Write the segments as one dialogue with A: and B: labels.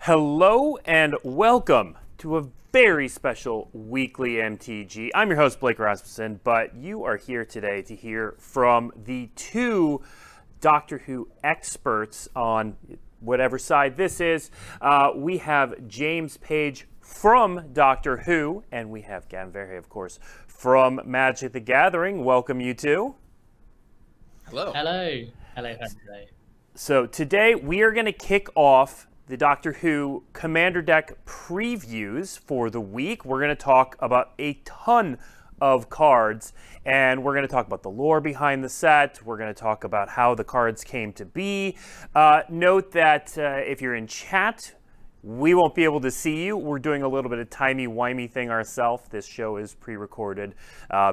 A: Hello and welcome to a very special weekly MTG. I'm your host, Blake Rasmussen, but you are here today to hear from the two Doctor Who experts on whatever side this is. We have James Page from Doctor Who, and we have Gavin Verhey, of course, from Magic the Gathering. Welcome, you two.
B: Hello.
C: Hello. Hello, hello.
A: So today we are going to kick off the Doctor Who Commander deck previews for the week. We're going to talk about a ton of cards, and we're going to talk about the lore behind the set. We're going to talk about how the cards came to be. Note that if you're in chat, we won't be able to see you. We're doing a little bit of timey-wimey thing ourselves. This show is pre-recorded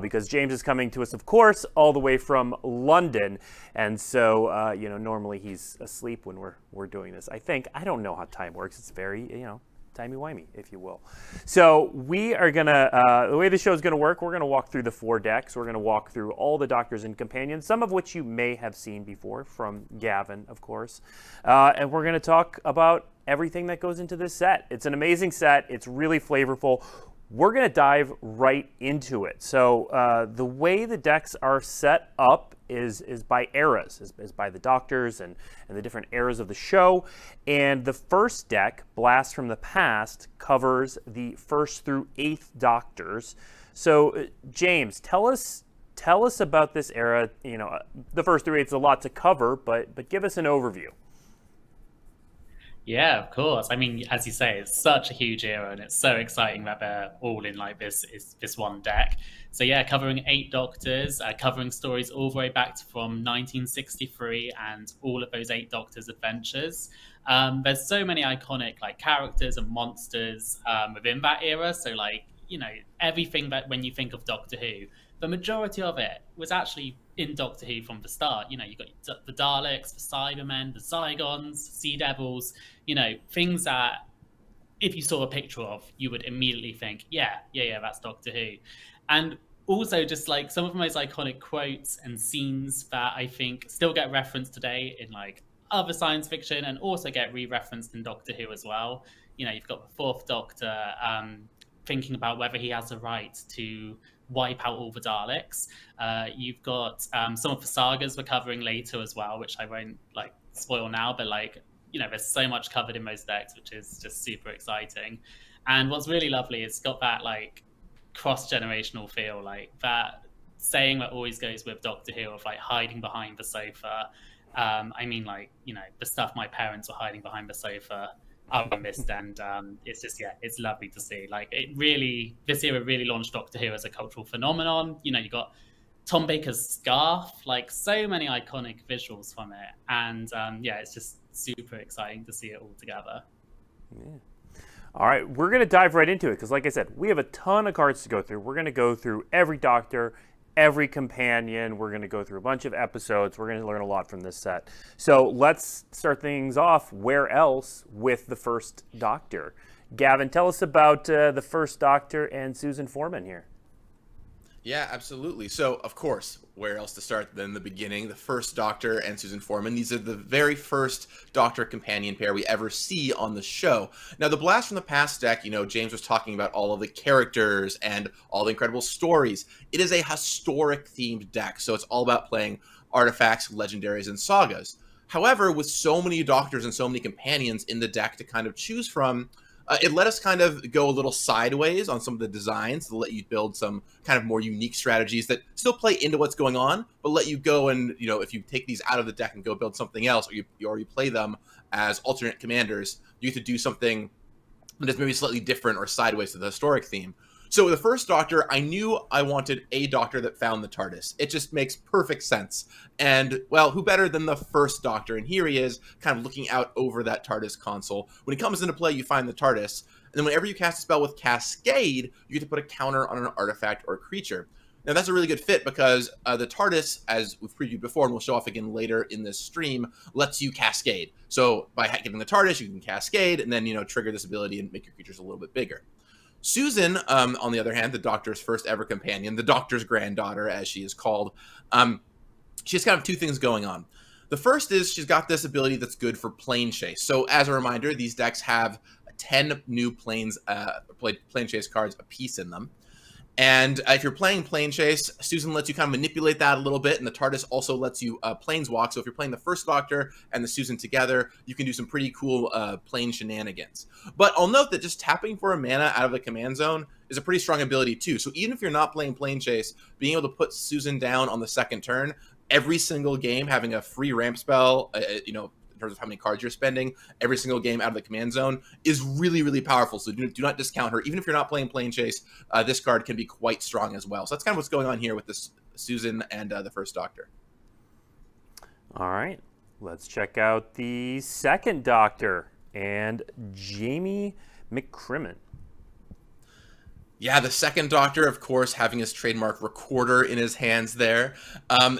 A: because James is coming to us, of course, all the way from London. And so, normally he's asleep when we're doing this. I don't know how time works. It's very, timey-wimey, if you will. So we are going to, the way the show is going to work, we're going to walk through the four decks. We're going to walk through all the Doctors and Companions, some of which you may have seen before from Gavin, of course. And we're going to talk about everything that goes into this set. It's an amazing set. It's really flavorful. We're going to dive right into it. So the way the decks are set up is by eras, is by the Doctors and the different eras of the show. And the first deck, Blast from the Past, covers the 1st through 8th Doctors. So James, tell us about this era. The 1st through 8th is a lot to cover, but give us an overview.
C: Yeah, of course. I mean, as you say, it's such a huge era, and it's so exciting that they're all in like this one deck. So yeah, covering 8 Doctors, covering stories all the way back from 1963 and all of those 8 Doctors' adventures. There's so many iconic characters and monsters within that era. So everything that when you think of Doctor Who, the majority of it was actually in Doctor Who from the start. You got the Daleks, the Cybermen, the Zygons, Sea Devils, things that if you saw a picture of, you would immediately think, yeah, that's Doctor Who. And also just some of the most iconic quotes and scenes that I think still get referenced today in other science fiction and also get re-referenced in Doctor Who as well. You've got the 4th Doctor thinking about whether he has a right to wipe out all the Daleks. You've got some of the sagas we're covering later as well, which I won't spoil now, but there's so much covered in those decks, which is just super exciting. And what's really lovely is it's got that cross-generational feel, that saying that always goes with Doctor Who of hiding behind the sofa. The stuff my parents were hiding behind the sofa, I missed, and it's just, it's lovely to see. This era really launched Doctor Who as a cultural phenomenon. You got Tom Baker's scarf, so many iconic visuals from it, and it's just super exciting to see it all together.
A: Yeah. All right, we're going to dive right into it because, like I said, we have a ton of cards to go through. We're going to go through every Doctor, every companion. We're going to go through a bunch of episodes. We're going to learn a lot from this set. So let's start things off where else with the 1st Doctor. Gavin, tell us about the 1st Doctor and Susan Foreman here.
B: Yeah, absolutely. So, of course, where else to start than the beginning? The 1st Doctor and Susan Foreman. These are the very first Doctor companion pair we ever see on the show. Now, the Blast from the Past deck, James was talking about all of the characters and all the incredible stories. It is a historic-themed deck, so it's all about playing artifacts, legendaries, and sagas. However, with so many Doctors and so many companions in the deck to kind of choose from, it let us kind of go a little sideways on some of the designs to let you build some kind of more unique strategies that still play into what's going on, but let you go and, if you take these out of the deck and go build something else, or you play them as alternate commanders, you get to do something that is maybe slightly different or sideways to the historic theme. So with the 1st Doctor, I knew I wanted a Doctor that found the Tardis. It just makes perfect sense. And, well, who better than the 1st Doctor? And here he is, kind of looking out over that TARDIS console. When he comes into play, you find the TARDIS. And then whenever you cast a spell with Cascade, you get to put a counter on an artifact or a creature. Now, that's a really good fit because the TARDIS, as we've previewed before, and we'll show off again later in this stream, lets you Cascade. So by getting the TARDIS, you can Cascade and then, trigger this ability and make your creatures a little bit bigger. Susan, on the other hand, the Doctor's first ever companion, the Doctor's granddaughter, as she is called, she has kind of 2 things going on. The first is she's got this ability that's good for plane chase. So as a reminder, these decks have 10 new plane chase cards apiece in them. And if you're playing plane chase, Susan lets you kind of manipulate that a little bit, and the Tardis also lets you planeswalk. So if you're playing the first Doctor and the Susan together, you can do some pretty cool plane shenanigans. But I'll note that just tapping for a mana out of the command zone is a pretty strong ability too. So even if you're not playing plane chase, being able to put Susan down on the second turn, every single game having a free ramp spell, you know, in terms of how many cards you're spending, every single game out of the command zone is really, really powerful. So do not discount her. Even if you're not playing plane chase, this card can be quite strong as well. So that's kind of what's going on here with this Susan and the first Doctor.
A: All right, let's check out the second Doctor and Jamie McCrimmon.
B: Yeah, the second Doctor, of course, having his trademark recorder in his hands there.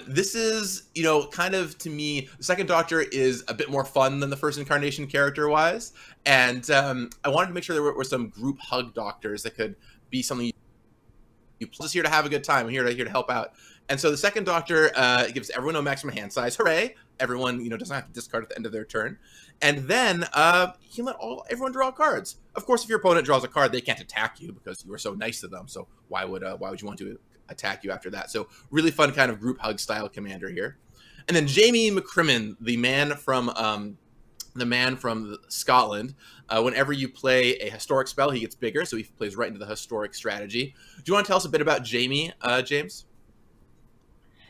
B: This is, you know, kind of, to me, the second Doctor is a bit more fun than the first incarnation character-wise. And I wanted to make sure there were some group hug Doctors that could be something you just here to have a good time. I'm here to help out. And so the second Doctor gives everyone a maximum hand size. Hooray! Everyone, you know, doesn't have to discard at the end of their turn. And then he can let everyone draw cards. Of course, if your opponent draws a card, they can't attack you because you were so nice to them. So why would you want to attack you after that? So really fun kind of group hug style commander here. And then Jamie McCrimmon, the man from Scotland. Whenever you play a historic spell, he gets bigger, so he plays right into the historic strategy. Do you want to tell us a bit about Jamie, James?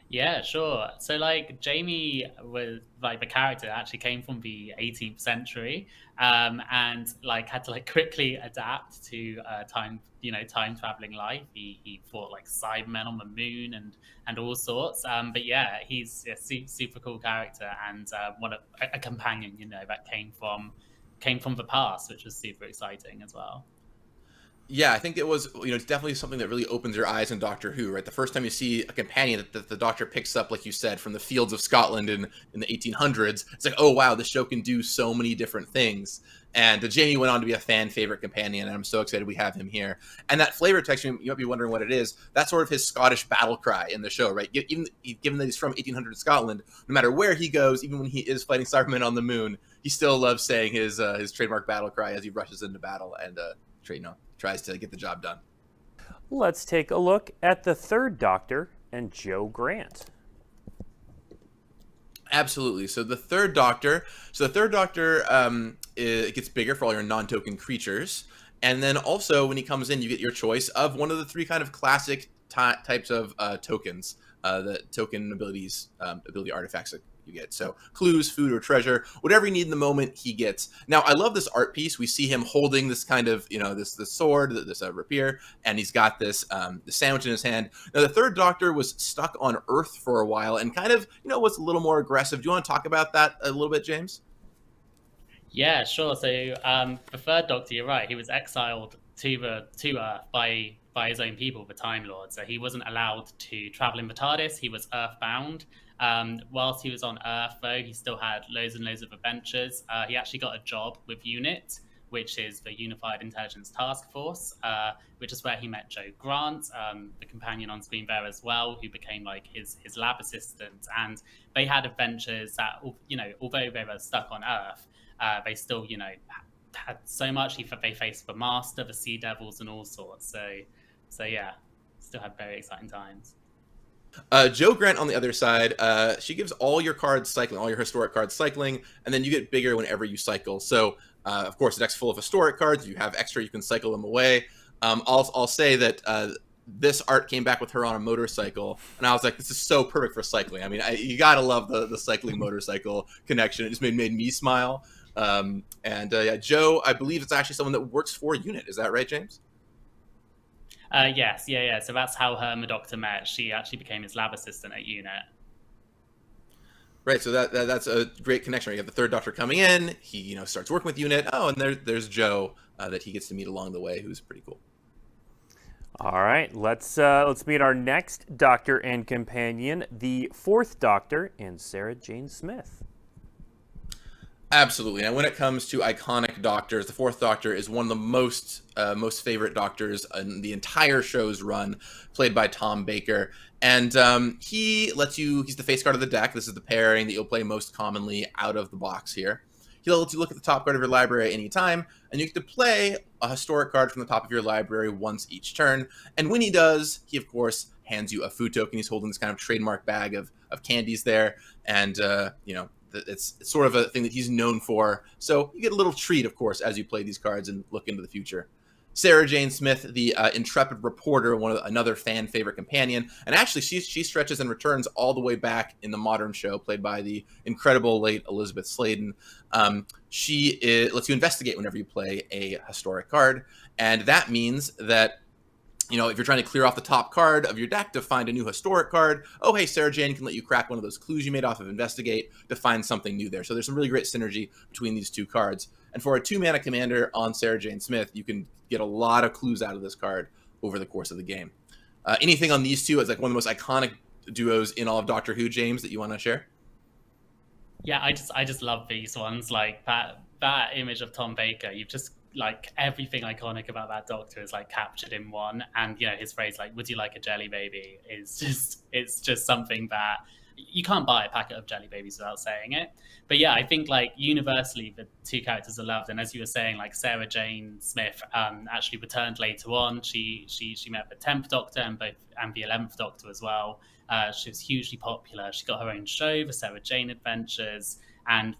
C: Yeah, sure. So like Jamie was like the character actually came from the 18th century, and like had to like quickly adapt to time traveling life. He fought like Cybermen on the moon and all sorts. But yeah, he's a super cool character and a companion, you know, that came from the past, which was super exciting as well.
B: Yeah, I think it was, you know, it's definitely something that really opens your eyes in Doctor Who, right? The first time you see a companion that the Doctor picks up, like you said, from the fields of Scotland in the 1800s, it's like, oh, wow, the show can do so many different things. And Jamie went on to be a fan favorite companion, and I'm so excited we have him here. And that flavor text, you might be wondering what it is. That's sort of his Scottish battle cry in the show, right? Given that he's from 1800 Scotland, no matter where he goes, even when he is fighting Cybermen on the moon, he still loves saying his trademark battle cry as he rushes into battle and tries to get the job done.
A: Let's take a look at the third Doctor and Joe Grant.
B: Absolutely. So the third Doctor, it gets bigger for all your non-token creatures. And then also when he comes in, you get your choice of one of the three kind of classic types of tokens, the token abilities, ability artifacts that you get. So clues, food, or treasure, whatever you need in the moment, he gets. Now, I love this art piece. We see him holding this kind of, you know, this sword, this rapier, and he's got this the sandwich in his hand. Now, the third Doctor was stuck on Earth for a while and kind of, you know, was a little more aggressive. Do you want to talk about that a little bit, James?
C: Yeah, sure. So the third Doctor, you're right. He was exiled to Earth by his own people, the Time Lord. So he wasn't allowed to travel in the Tardis. He was earthbound. Whilst he was on Earth, though, he still had loads and loads of adventures. He actually got a job with UNIT, which is the Unified Intelligence Task Force, which is where he met Joe Grant, the companion on screen there as well, who became like his lab assistant. And they had adventures that, you know, although they were stuck on Earth, they still, you know, had so much. They faced the Master, the Sea Devils, and all sorts. So yeah, still had very exciting times.
B: Joe Grant on the other side, she gives all your cards cycling, all your historic cards cycling, and then you get bigger whenever you cycle. So, of course, the deck's full of historic cards. You have extra, you can cycle them away. I'll say that this art came back with her on a motorcycle, and I was like, this is so perfect for cycling. I mean, you gotta love the cycling motorcycle connection. It just made me smile. Yeah, Joe, I believe it's actually someone that works for UNIT. Is that right, James?
C: Yes, yeah. So that's how her and the Doctor met. She actually became his lab assistant at UNIT.
B: Right, so that's a great connection. You have the third Doctor coming in. He, you know, starts working with UNIT. Oh, and there's Joe that he gets to meet along the way, who's pretty cool.
A: All right, let's meet our next Doctor and companion, the fourth Doctor, and Sarah Jane Smith.
B: Absolutely. And when it comes to iconic doctors, the Fourth Doctor is one of the most favorite doctors in the entire show's run, played by Tom Baker. And he lets you, he's the face card of the deck. This is the pairing that you'll play most commonly out of the box here. He'll let you look at the top card of your library at any time, and you get to play a historic card from the top of your library once each turn. And when he does, he, of course, hands you a food token. He's holding this kind of trademark bag of candies there. And, you know, it's sort of a thing that he's known for. So you get a little treat, of course, as you play these cards and look into the future. Sarah Jane Smith, the intrepid reporter, another fan favorite companion, and actually she stretches and returns all the way back in the modern show, played by the incredible late Elizabeth Sladen. She lets you investigate whenever you play a historic card, and that means that, you know, if you're trying to clear off the top card of your deck to find a new historic card, oh, hey, Sarah Jane can let you crack one of those clues you made off of Investigate to find something new there. So there's some really great synergy between these two cards. And for a 2-mana commander on Sarah Jane Smith, you can get a lot of clues out of this card over the course of the game. Anything on these two as like one of the most iconic duos in all of Doctor Who, James, that you want to share?
C: Yeah, I just love these ones. Like that image of Tom Baker, you've just, like, everything iconic about that Doctor is like captured in one. And, you know, his phrase, like, "Would you like a jelly baby?" is just, it's just something that you can't buy a packet of jelly babies without saying it. But yeah, I think, like, universally the two characters are loved. And as you were saying, like, Sarah Jane Smith actually returned later on. She met the 10th Doctor and the 11th Doctor as well. She was hugely popular. She got her own show, the Sarah Jane Adventures, and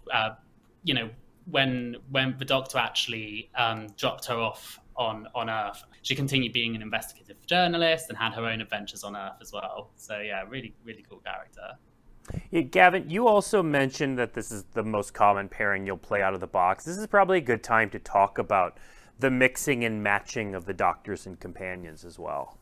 C: you know, when the Doctor actually dropped her off on Earth, she continued being an investigative journalist and had her own adventures on Earth as well. So yeah, really, really cool character.
A: Yeah, Gavin, you also mentioned that this is the most common pairing you'll play out of the box. This is probably a good time to talk about the mixing and matching of the Doctors and Companions as well.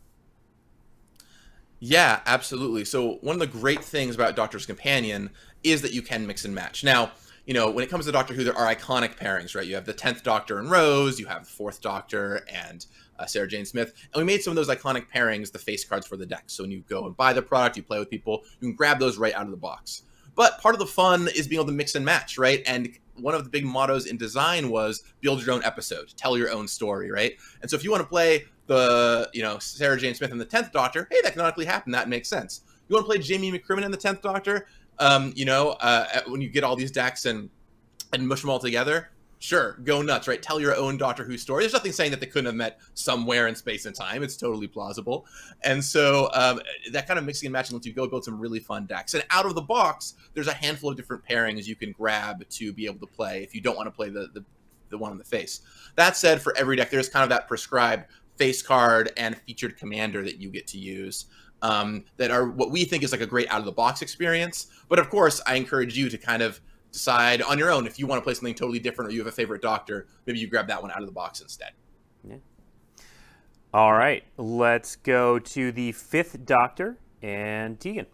B: Yeah, absolutely. So one of the great things about Doctor's Companion is that you can mix and match. Now, you know, when it comes to Doctor Who, there are iconic pairings, right? You have the 10th Doctor and Rose, you have the 4th Doctor and Sarah Jane Smith. And we made some of those iconic pairings the face cards for the deck. So when you go and buy the product, you play with people, you can grab those right out of the box. But part of the fun is being able to mix and match, right? And one of the big mottos in design was build your own episode, tell your own story, right? And so if you want to play the, you know, Sarah Jane Smith and the 10th Doctor, hey, that canonically happened. That makes sense. You want to play Jamie McCrimmon and the 10th Doctor? You know, when you get all these decks and mush them all together, sure, go nuts, right? Tell your own Doctor Who story. There's nothing saying that they couldn't have met somewhere in space and time. It's totally plausible. And so that kind of mixing and matching lets you go build some really fun decks. And out of the box, there's a handful of different pairings you can grab to be able to play if you don't want to play the one on the face. That said, for every deck, there's kind of that prescribed face card and featured commander that you get to use. That are what we think is like a great out-of-the-box experience. But of course, I encourage you to kind of decide on your own if you want to play something totally different or you have a favorite Doctor. Maybe you grab that one out of the box instead.
A: Yeah. All right, let's go to the 5th Doctor and Tegan.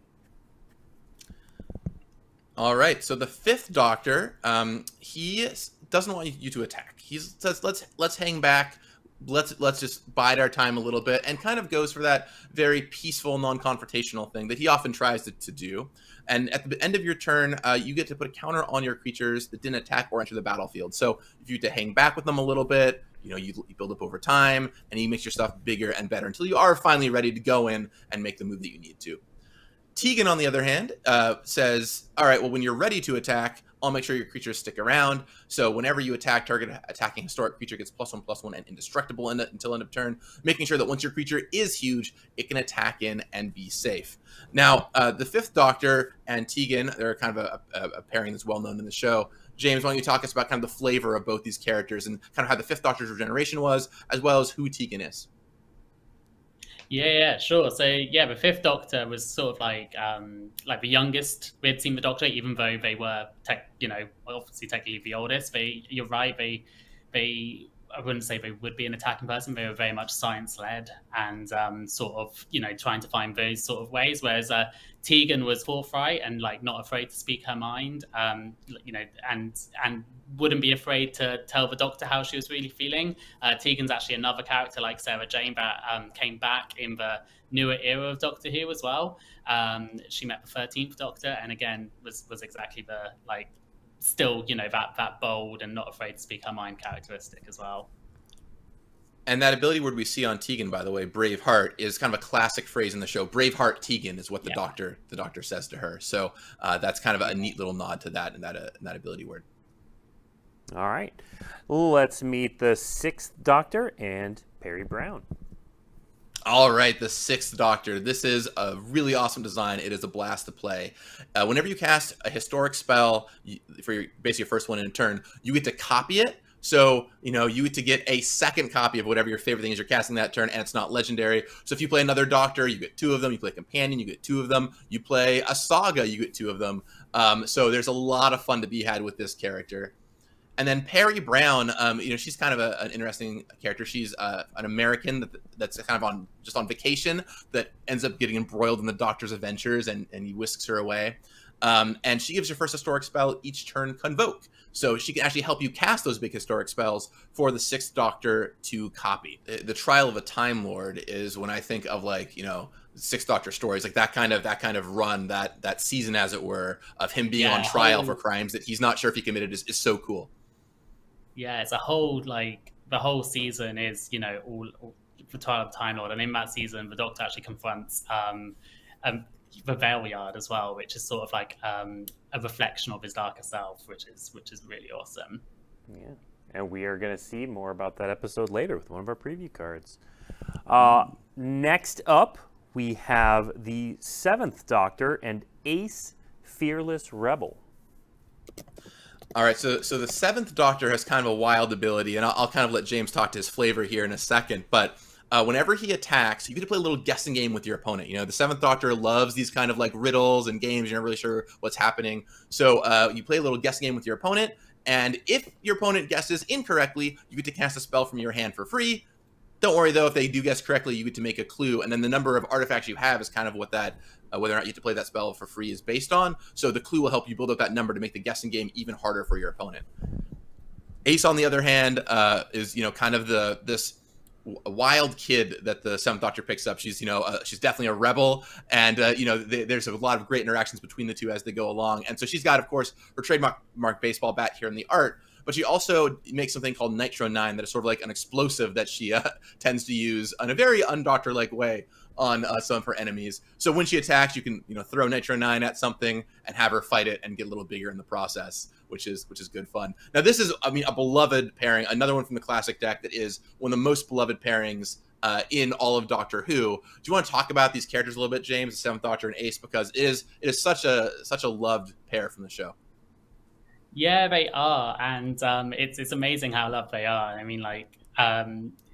B: All right, so the 5th Doctor, he doesn't want you to attack. He says, let's hang back. Let's just bide our time a little bit, and kind of goes for that very peaceful, non-confrontational thing that he often tries to do. And at the end of your turn, you get to put a counter on your creatures that didn't attack or enter the battlefield. So if you get to hang back with them a little bit, you know, you build up over time, and you make your stuff bigger and better until you are finally ready to go in and make the move that you need to. Tegan, on the other hand, says, all right, well, when you're ready to attack, I'll make sure your creatures stick around. So whenever you attack, target attacking historic creature gets +1/+1 and indestructible until end of turn, making sure that once your creature is huge, it can attack in and be safe. Now, the 5th Doctor and Tegan, they're kind of a pairing that's well known in the show. James, why don't you talk us about kind of the flavor of both these characters and kind of how the 5th Doctor's regeneration was, as well as who Tegan is?
C: Yeah, sure. So yeah, the 5th Doctor was sort of like the youngest we'd seen the Doctor, even though they were obviously technically the oldest. You're right. They I wouldn't say they would be an attacking person. They were very much science led and sort of, you know, trying to find those sort of ways. Whereas Tegan was forthright and like not afraid to speak her mind, you know, and wouldn't be afraid to tell the Doctor how she was really feeling. Tegan's actually another character like Sarah Jane that came back in the newer era of Doctor Who as well. She met the 13th Doctor and again was exactly still, you know, that bold and not afraid to speak her mind characteristic as well.
B: And that ability word we see on Tegan, by the way, brave heart, is kind of a classic phrase in the show. Brave heart Tegan is what the doctor says to her. So that's kind of a neat little nod to that and that ability word.
A: All right, let's meet the 6th Doctor and Perry Brown.
B: All right, the 6th Doctor. This is a really awesome design. It is a blast to play. Whenever you cast a historic spell for basically your first one in a turn, you get to copy it. So, you know, you get to get a second copy of whatever your favorite thing is you're casting that turn, and it's not legendary. So if you play another Doctor, you get 2 of them. You play a Companion, you get 2 of them. You play a Saga, you get 2 of them. So there's a lot of fun to be had with this character. And then Perry Brown, you know, she's kind of an interesting character. She's an American that's kind of just on vacation that ends up getting embroiled in the Doctor's adventures, and he whisks her away. And she gives your first historic spell each turn Convoke. So she can actually help you cast those big historic spells for the 6th Doctor to copy. The Trial of a Time Lord is when I think of, like, you know, 6th Doctor stories, like that kind of run, that season, as it were, of him being on trial for crimes that he's not sure if he committed is so cool.
C: Yeah, it's a whole, like, the whole season is, you know, all the Trial of Time Lord, and in that season, the Doctor actually confronts the Valeyard as well, which is sort of like a reflection of his darker self, which is really awesome.
A: Yeah, and we are going to see more about that episode later with one of our preview cards. Next up, we have the 7th Doctor and Ace, Fearless Rebel.
B: All right, so the 7th Doctor has kind of a wild ability, and I'll kind of let James talk to his flavor here in a second, but whenever he attacks, you get to play a little guessing game with your opponent. You know, the 7th Doctor loves these kind of like riddles and games. You're not really sure what's happening. So you play a little guessing game with your opponent, and if your opponent guesses incorrectly, you get to cast a spell from your hand for free. Don't worry, though, if they do guess correctly, you get to make a clue, and then the number of artifacts you have is kind of what that, whether or not you get to play that spell for free is based on. So the clue will help you build up that number to make the guessing game even harder for your opponent. Ace, on the other hand, is, you know, kind of this wild kid that the 7th Doctor picks up. She's, you know, she's definitely a rebel, and you know, there's a lot of great interactions between the two as they go along. And so she's got, of course, her trademark baseball bat here in the art, but she also makes something called Nitro 9 that is sort of like an explosive that she tends to use in a very undoctor-like way on some of her enemies. So when she attacks, you can, you know, throw Nitro 9 at something and have her fight it and get a little bigger in the process, which is good fun. Now this is, I mean, a beloved pairing, another one from the classic deck that is one of the most beloved pairings in all of Doctor Who. Do you want to talk about these characters a little bit, James, the 7th Doctor and Ace, because it is such a loved pair from the show.
C: Yeah, they are, and it's amazing how loved they are. I mean, like,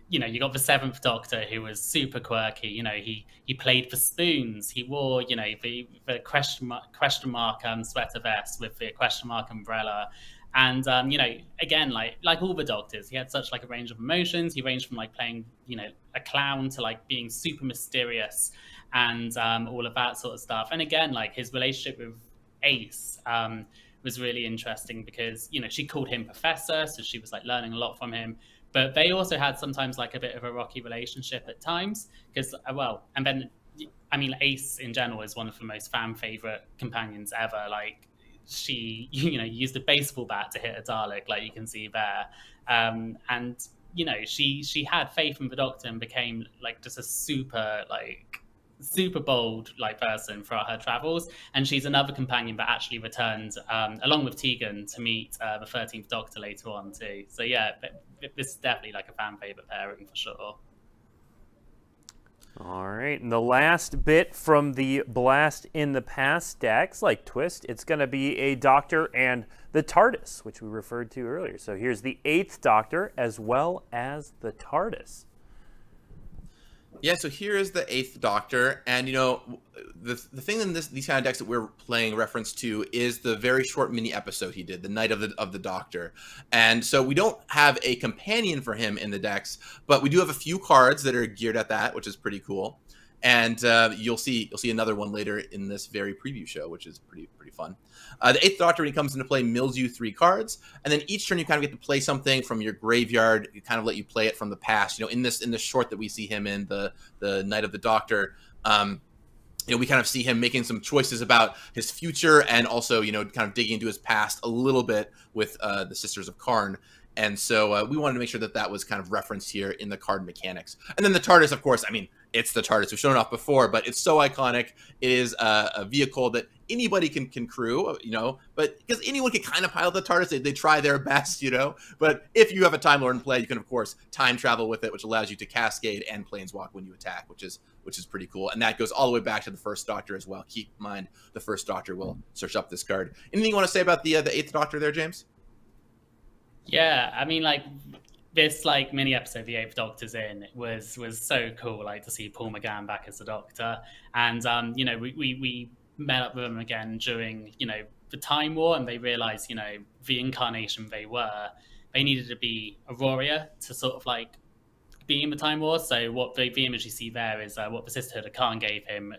C: you know, you got the 7th Doctor, who was super quirky. You know, he played for spoons. He wore, you know, the question mark sweater vest with the question mark umbrella. And, you know, again, like all the Doctors, he had such like a range of emotions. He ranged from like playing, you know, a clown to like being super mysterious and all of that sort of stuff. And again, like his relationship with Ace was really interesting because, you know, she called him Professor, so she was like learning a lot from him. But they also had sometimes like a bit of a rocky relationship at times because, well, and then, I mean, Ace in general is one of the most fan favorite companions ever. Like, she, you know, used a baseball bat to hit a Dalek, like you can see there. And, you know, she had faith in the Doctor and became like just a super bold like person throughout her travels. And she's another companion that actually returned along with Tegan to meet the 13th Doctor later on too. So yeah, this is definitely like a fan favorite pairing for sure.
A: All right, and the last bit from the Blast in the Past decks, like Twist, it's going to be a Doctor and the Tardis, which we referred to earlier. So here's the 8th Doctor as well as the Tardis.
B: Yeah, so here is the 8th Doctor, and you know, the thing in these kind of decks that we're playing reference to is the very short mini episode he did, the Night of the Doctor. And so we don't have a companion for him in the decks, but we do have a few cards that are geared at that, which is pretty cool. And you'll see another one later in this very preview show, which is pretty fun. The 8th Doctor, when he comes into play, mills you 3 cards, and then each turn you kind of get to play something from your graveyard. You kind of let you play it from the past. You know, in this short that we see him in, the Night of the Doctor, you know, we kind of see him making some choices about his future, and also, you know, kind of digging into his past a little bit with the Sisters of Karn. And so we wanted to make sure that that was kind of referenced here in the card mechanics. And then the Tardis, of course, I mean, it's the Tardis. We've shown it off before, but it's so iconic. It is a vehicle that anybody can crew, you know, but because anyone can kind of pilot the Tardis, they try their best, you know. But if you have a Time Lord in play, you can, of course, time travel with it, which allows you to cascade and planeswalk when you attack, which is pretty cool. And that goes all the way back to the first Doctor as well. Keep in mind, the first Doctor will search up this card. Anything you want to say about the 8th Doctor there, James?
C: Yeah, I mean, like, this like mini episode the 8th Doctor's in was so cool, like to see Paul McGann back as the Doctor. And you know, we met up with him again during, you know, the Time War, and they realized, you know, the incarnation they needed to be Aurora to sort of like be in the Time War. So what the image you see there is what the Sisterhood of Khan gave him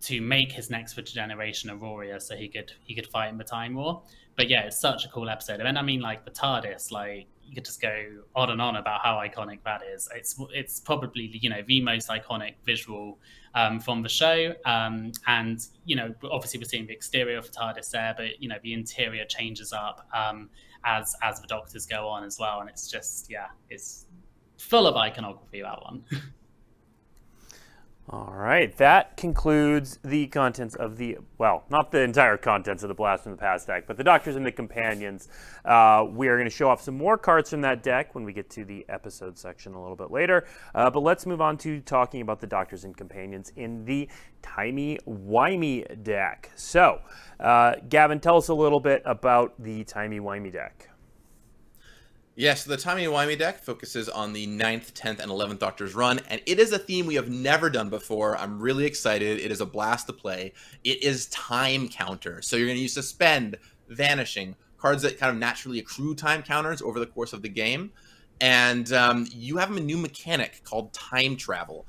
C: to make his next generation Aurora, so he could fight in the Time War. But yeah, it's such a cool episode. And I mean, like, the TARDIS, like, you could just go on and on about how iconic that is. It's probably, you know, the most iconic visual from the show. And, you know, obviously we're seeing the exterior of the TARDIS there, but, you know, the interior changes up as the Doctors go on as well. And it's just, yeah, it's full of iconography, that one.
A: All right, that concludes the contents of the, well, not the entire contents of the Blast from the Past deck, but the Doctors and the Companions. We are going to show off some more cards from that deck when we get to the episode section a little bit later. But let's move on to talking about the Doctors and Companions in the Timey-Wimey deck. So, Gavin, tell us a little bit about the Timey-Wimey deck.
B: Yes, the Timey-Wimey deck focuses on the 9th, 10th, and 11th Doctor's run, and it is a theme we have never done before. I'm really excited. It is a blast to play. It is time counter. So you're going to use Suspend, Vanishing, cards that kind of naturally accrue time counters over the course of the game. And you have a new mechanic called time travel.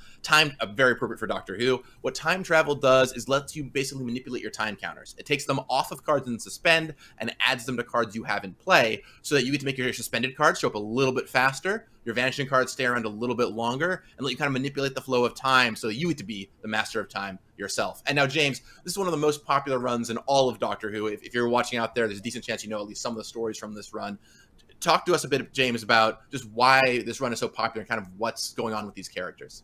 B: Very appropriate for Doctor Who. What time travel does is lets you basically manipulate your time counters. It takes them off of cards in Suspend and adds them to cards you have in play, so that you get to make your suspended cards show up a little bit faster, your vanishing cards stay around a little bit longer, and let you kind of manipulate the flow of time so that you get to be the master of time yourself. And now, James, this is one of the most popular runs in all of Doctor Who. If you're watching out there, there's a decent chance you know at least some of the stories from this run. Talk to us a bit, James, about just why this run is so popular and kind of what's going on with these characters.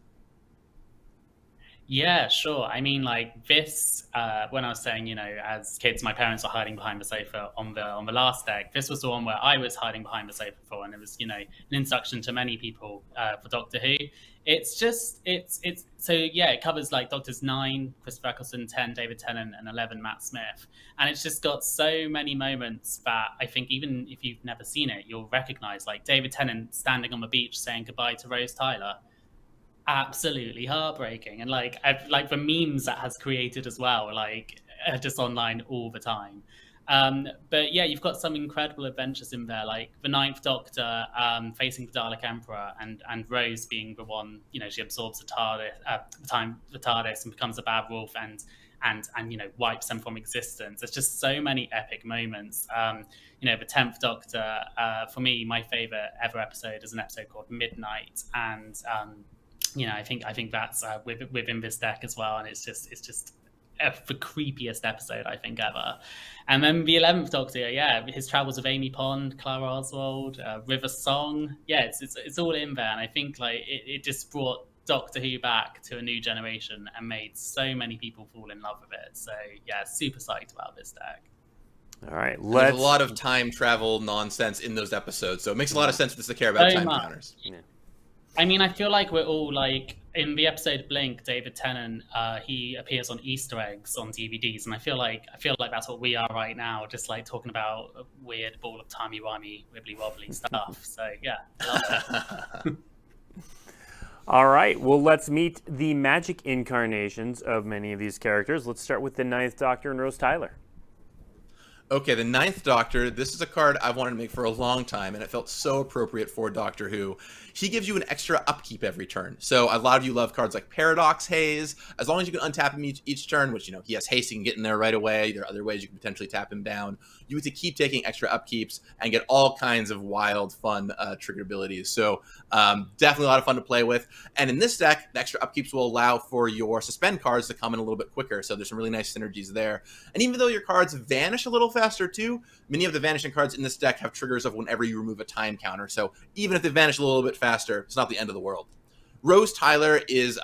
C: Yeah, sure. I mean, like this, when I was saying, you know, as kids, my parents were hiding behind the sofa on the last deck. This was the one where I was hiding behind the sofa for, and it was, you know, an introduction to many people for Doctor Who. It's so yeah, it covers like Doctors 9, Christopher Eccleston, 10, David Tennant, and 11, Matt Smith. And it's just got so many moments that I think even if you've never seen it, you'll recognize, like David Tennant standing on the beach saying goodbye to Rose Tyler. Absolutely heartbreaking. And like the memes that has created as well, like just online all the time. But yeah, you've got some incredible adventures in there, like the 9th Doctor facing the Dalek Emperor, and Rose being the one, you know, she absorbs the TARDIS and becomes a bad wolf and you know, wipes them from existence. There's just so many epic moments. You know, the 10th Doctor, for me, my favorite ever episode is an episode called Midnight, and you know, I think that's within this deck as well, and it's just the creepiest episode I think ever. And then the 11th Doctor, yeah, his travels with Amy Pond, Clara Oswald, River Song, yeah, it's all in there, and I think like it just brought Doctor Who back to a new generation and made so many people fall in love with it. So yeah, super psyched about this deck.
A: All right,
B: there's a lot of time travel nonsense in those episodes, so it makes a lot of sense for us to care about time counters. Yeah.
C: I mean, I feel like we're all like, in the episode Blink, David Tennant, he appears on Easter eggs on DVDs, and I feel like that's what we are right now, just like talking about a weird ball of timey-wimey, wibbly-wobbly stuff. So yeah, I love it.
A: All right, well, let's meet the magic incarnations of many of these characters. Let's start with the 9th Doctor and Rose Tyler.
B: Okay, the 9th Doctor, this is a card I've wanted to make for a long time, and it felt so appropriate for Doctor Who. He gives you an extra upkeep every turn. So a lot of you love cards like Paradox Haze. As long as you can untap him each turn, which, you know, he has haste, you can get in there right away. There are other ways you can potentially tap him down. you get to keep taking extra upkeeps and get all kinds of wild, fun triggered abilities. So definitely a lot of fun to play with. And in this deck, the extra upkeeps will allow for your suspend cards to come in a little bit quicker. So there's some really nice synergies there. And even though your cards vanish a little faster too, many of the vanishing cards in this deck have triggers of whenever you remove a time counter. So even if they vanish a little bit faster, it's not the end of the world. Rose Tyler is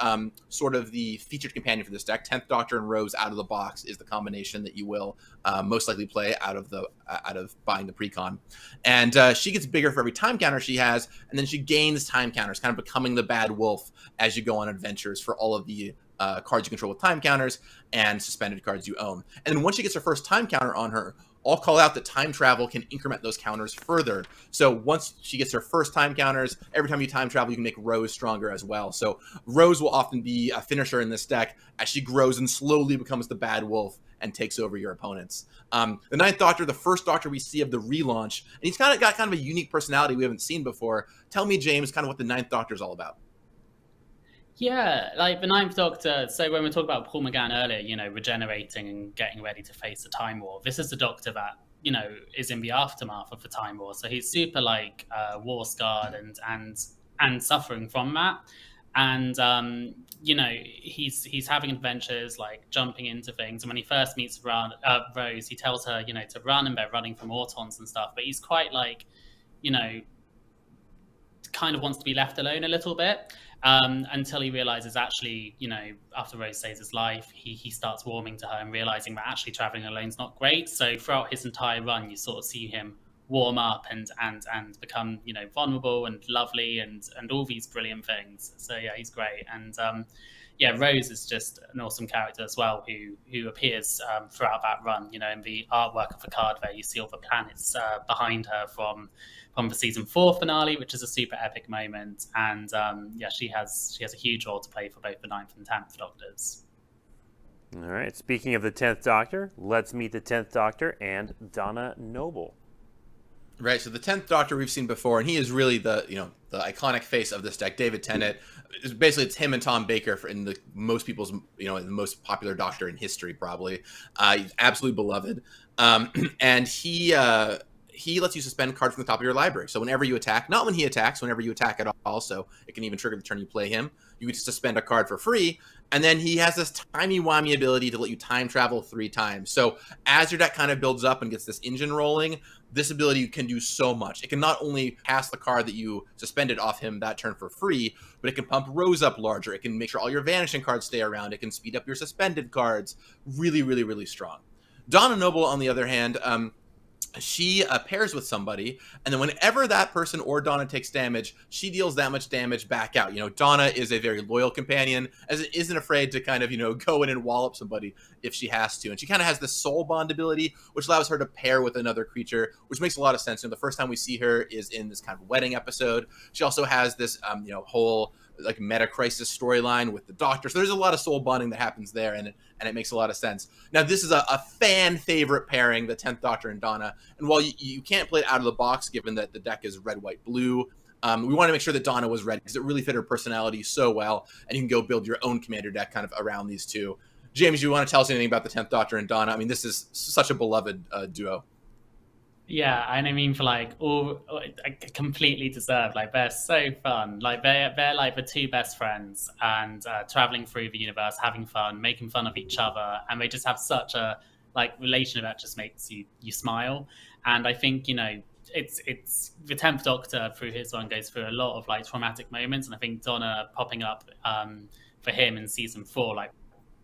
B: sort of the featured companion for this deck. 10th Doctor and Rose out of the box is the combination that you will most likely play out of buying the precon. And she gets bigger for every time counter she has, and then she gains time counters, kind of becoming the bad wolf as you go on adventures for all of the cards you control with time counters and suspended cards you own. And then once she gets her first time counter on her, I'll call out that time travel can increment those counters further. So once she gets her first time counters, every time you time travel, you can make Rose stronger as well. So Rose will often be a finisher in this deck as she grows and slowly becomes the bad wolf and takes over your opponents. The 9th Doctor, the first Doctor we see of the relaunch, and he's got kind of a unique personality we haven't seen before. Tell me, James, kind of what the 9th Doctor is all about.
C: Yeah, like the 9th Doctor, so when we talked about Paul McGann earlier, you know, regenerating and getting ready to face the Time War, this is the Doctor that, you know, is in the aftermath of the Time War. So he's super, like, war-scarred and suffering from that. And, you know, he's having adventures, like, jumping into things. And when he first meets Rose, he tells her, you know, to run, and they're running from autons and stuff. But he's quite, like, you know, kind of wants to be left alone a little bit. Until he realizes actually, you know, after Rose saves his life, he starts warming to her and realizing that actually traveling alone is not great. So throughout his entire run, you sort of see him warm up and become, you know, vulnerable and lovely and all these brilliant things. So yeah, he's great. And yeah, Rose is just an awesome character as well, who appears throughout that run. You know, in the artwork of the card there, you see all the planets behind her from the season 4 finale, which is a super epic moment. And yeah, she has a huge role to play for both the 9th and 10th Doctors.
A: All right. Speaking of the 10th Doctor, let's meet the 10th Doctor and Donna Noble.
B: Right, so the 10th Doctor we've seen before, and he is really the, you know, the iconic face of this deck. David Tennant, basically it's him and Tom Baker in the most people's, you know, the most popular Doctor in history, probably. He's absolutely beloved, and he lets you suspend cards from the top of your library. So whenever you attack, not when he attacks, whenever you attack at all, so it can even trigger the turn you play him, you get to suspend a card for free. And then he has this timey-wimey ability to let you time travel 3 times. So as your deck kind of builds up and gets this engine rolling, this ability can do so much. It can not only pass the card that you suspended off him that turn for free, but it can pump Rose up larger. It can make sure all your vanishing cards stay around. It can speed up your suspended cards. Really, really, really strong. Donna Noble, on the other hand, she pairs with somebody, and then whenever that person or Donna takes damage, she deals that much damage back out. You know, Donna is a very loyal companion, as it isn't afraid to kind of, you know, go in and wallop somebody if she has to. And she kind of has this soul bond ability, which allows her to pair with another creature, which makes a lot of sense. You know, the first time we see her is in this kind of wedding episode. She also has this, you know, whole like meta crisis storyline with the Doctor. So there's a lot of soul bonding that happens there, and it makes a lot of sense. Now, this is a fan favorite pairing, the 10th Doctor and Donna. And while you can't play it out of the box, given that the deck is red, white, blue, we want to make sure that Donna was red because it really fit her personality so well. And you can go build your own commander deck kind of around these two. James, you want to tell us anything about the 10th Doctor and Donna? I mean, this is such a beloved duo.
C: Yeah, and I mean, for like all completely deserved. Like they're so fun. Like they're like the 2 best friends, and traveling through the universe, having fun, making fun of each other, and they just have such a like relationship that just makes you smile. And I think, you know, it's the 10th Doctor through his one goes through a lot of like traumatic moments, and I think Donna popping up for him in season 4, like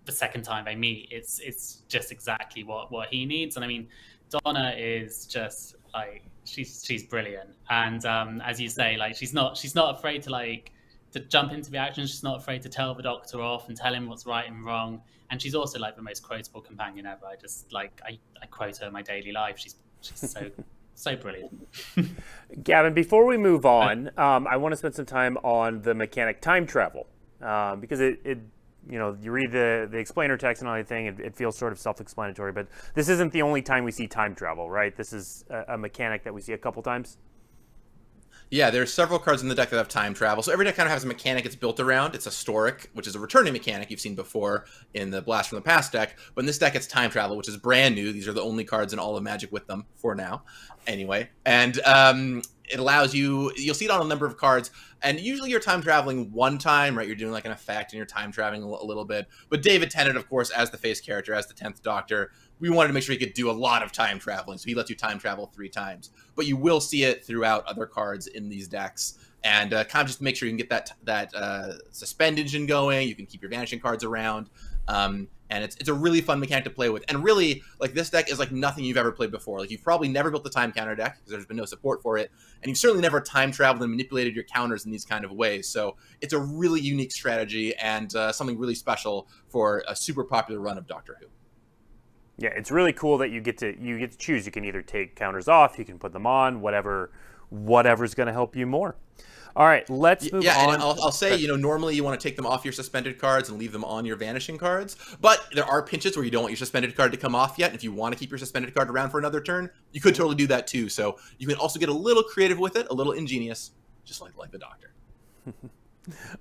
C: the second time they meet, it's just exactly what he needs. And I mean, Donna is just like she's brilliant, and as you say, like she's not afraid to like to jump into the action. She's not afraid to tell the Doctor off and tell him what's right and wrong. And she's also like the most quotable companion ever. I just like I quote her in my daily life. She's so brilliant.
A: Gavin, before we move on, I want to spend some time on the mechanic time travel, because it you know, you read the explainer text and all everything, it feels sort of self-explanatory, but this isn't the only time we see time travel, right? This is a mechanic that we see a couple times.
B: Yeah, there's several cards in the deck that have time travel. So every deck kind of has a mechanic it's built around. It's a Storic, which is a returning mechanic you've seen before in the Blast from the Past deck. But in this deck, it's time travel, which is brand new. These are the only cards in all of Magic with them for now, anyway. And it allows you, you'll see it on a number of cards. And usually you're time traveling one time, right? You're doing like an effect and you're time traveling a little bit. But David Tennant, of course, as the face character, as the 10th Doctor, we wanted to make sure he could do a lot of time traveling. So he lets you time travel 3 times. But you will see it throughout other cards in these decks. And kind of just make sure you can get that suspend engine going. You can keep your vanishing cards around. And it's a really fun mechanic to play with. And really, like, this deck is like nothing you've ever played before. Like, you've probably never built the time counter deck because there's been no support for it. And you've certainly never time traveled and manipulated your counters in these kind of ways. So it's a really unique strategy and something really special for a super popular run of Doctor Who.
A: Yeah, it's really cool that you get to choose. You can either take counters off, you can put them on, whatever's going to help you more. All right, let's move on.
B: Yeah, and I'll say, you know, normally you want to take them off your suspended cards and leave them on your vanishing cards, but there are pinches where you don't want your suspended card to come off yet. And if you want to keep your suspended card around for another turn, you could totally do that too. So you can also get a little creative with it, a little ingenious, just like the Doctor.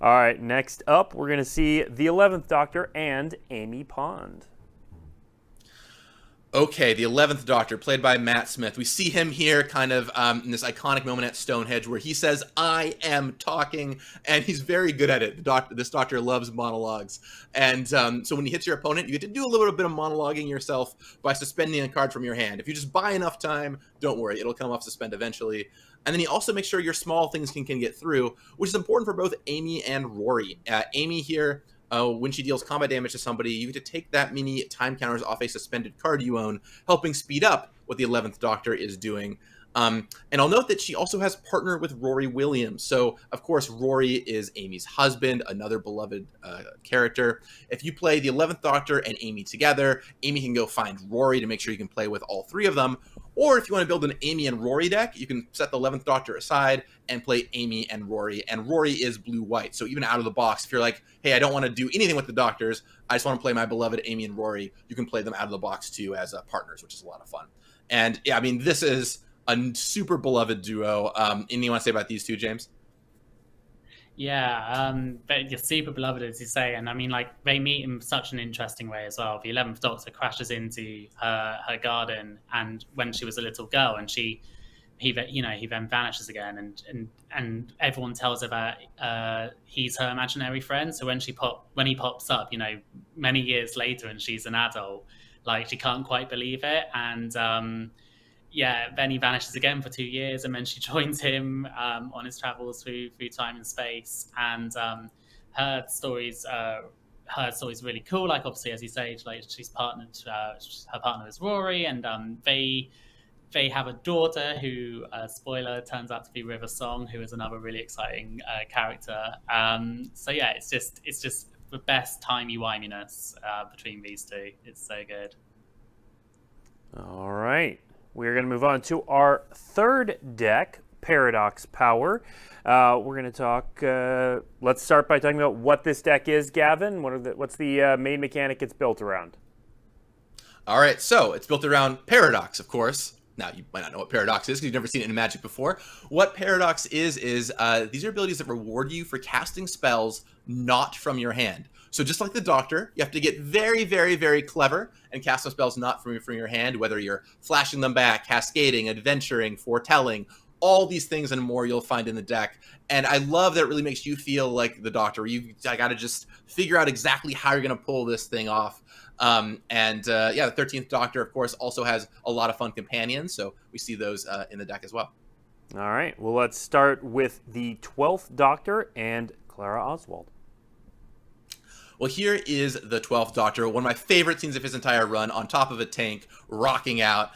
A: All right, next up, we're going to see the 11th Doctor and Amy Pond.
B: Okay, the 11th Doctor, played by Matt Smith. We see him here kind of in this iconic moment at Stonehenge where he says, "I am talking," and he's very good at it. This Doctor loves monologues. And so when he hits your opponent, you get to do a little bit of monologuing yourself by suspending a card from your hand. If you just buy enough time, don't worry, it'll come off suspend eventually. And then he also makes sure your small things can get through, which is important for both Amy and Rory. Amy here, when she deals combat damage to somebody, you get to take that many time counters off a suspended card you own, helping speed up what the 11th Doctor is doing. And I'll note that she also has partnered with Rory Williams. So, of course, Rory is Amy's husband, another beloved character. If you play the 11th Doctor and Amy together, Amy can go find Rory to make sure you can play with all 3 of them. Or if you want to build an Amy and Rory deck, you can set the 11th Doctor aside and play Amy and Rory. And Rory is blue-white. So even out of the box, if you're like, hey, I don't want to do anything with the Doctors, I just want to play my beloved Amy and Rory, you can play them out of the box too as partners, which is a lot of fun. And yeah, I mean, this is a super beloved duo. Anything you want to say about these two, James?
C: Yeah, but you're super beloved, as you say, and I mean, like, they meet in such an interesting way as well. The 11th Doctor crashes into her garden, and when she was a little girl, and he then vanishes again, and everyone tells her that he's her imaginary friend. So when he pops up, you know, many years later, and she's an adult, like, she can't quite believe it, and yeah, then he vanishes again for 2 years, and then she joins him on his travels through time and space. And her story's really cool. Like, obviously, as you say, like, she's partnered. Her partner is Rory, and they have a daughter who, spoiler, turns out to be River Song, who is another really exciting character. So yeah, it's just the best timey-wiminess between these two. It's so good.
A: All right. We're going to move on to our 3rd deck, Paradox Power. We're going to talk, let's start by talking about what this deck is, Gavin. What's the main mechanic it's built around?
B: All right, so it's built around Paradox, of course. Now, you might not know what Paradox is because you've never seen it in Magic before. What Paradox is these are abilities that reward you for casting spells not from your hand. So just like the Doctor, you have to get very, very, very clever and cast some spells not from your hand, whether you're flashing them back, cascading, adventuring, foretelling, all these things and more you'll find in the deck. And I love that it really makes you feel like the Doctor. I got to just figure out exactly how you're going to pull this thing off. Yeah, the 13th Doctor, of course, also has a lot of fun companions. So we see those in the deck as well.
A: All right. Well, let's start with the 12th Doctor and Clara Oswald.
B: Well, here is the 12th Doctor, one of my favorite scenes of his entire run, on top of a tank, rocking out.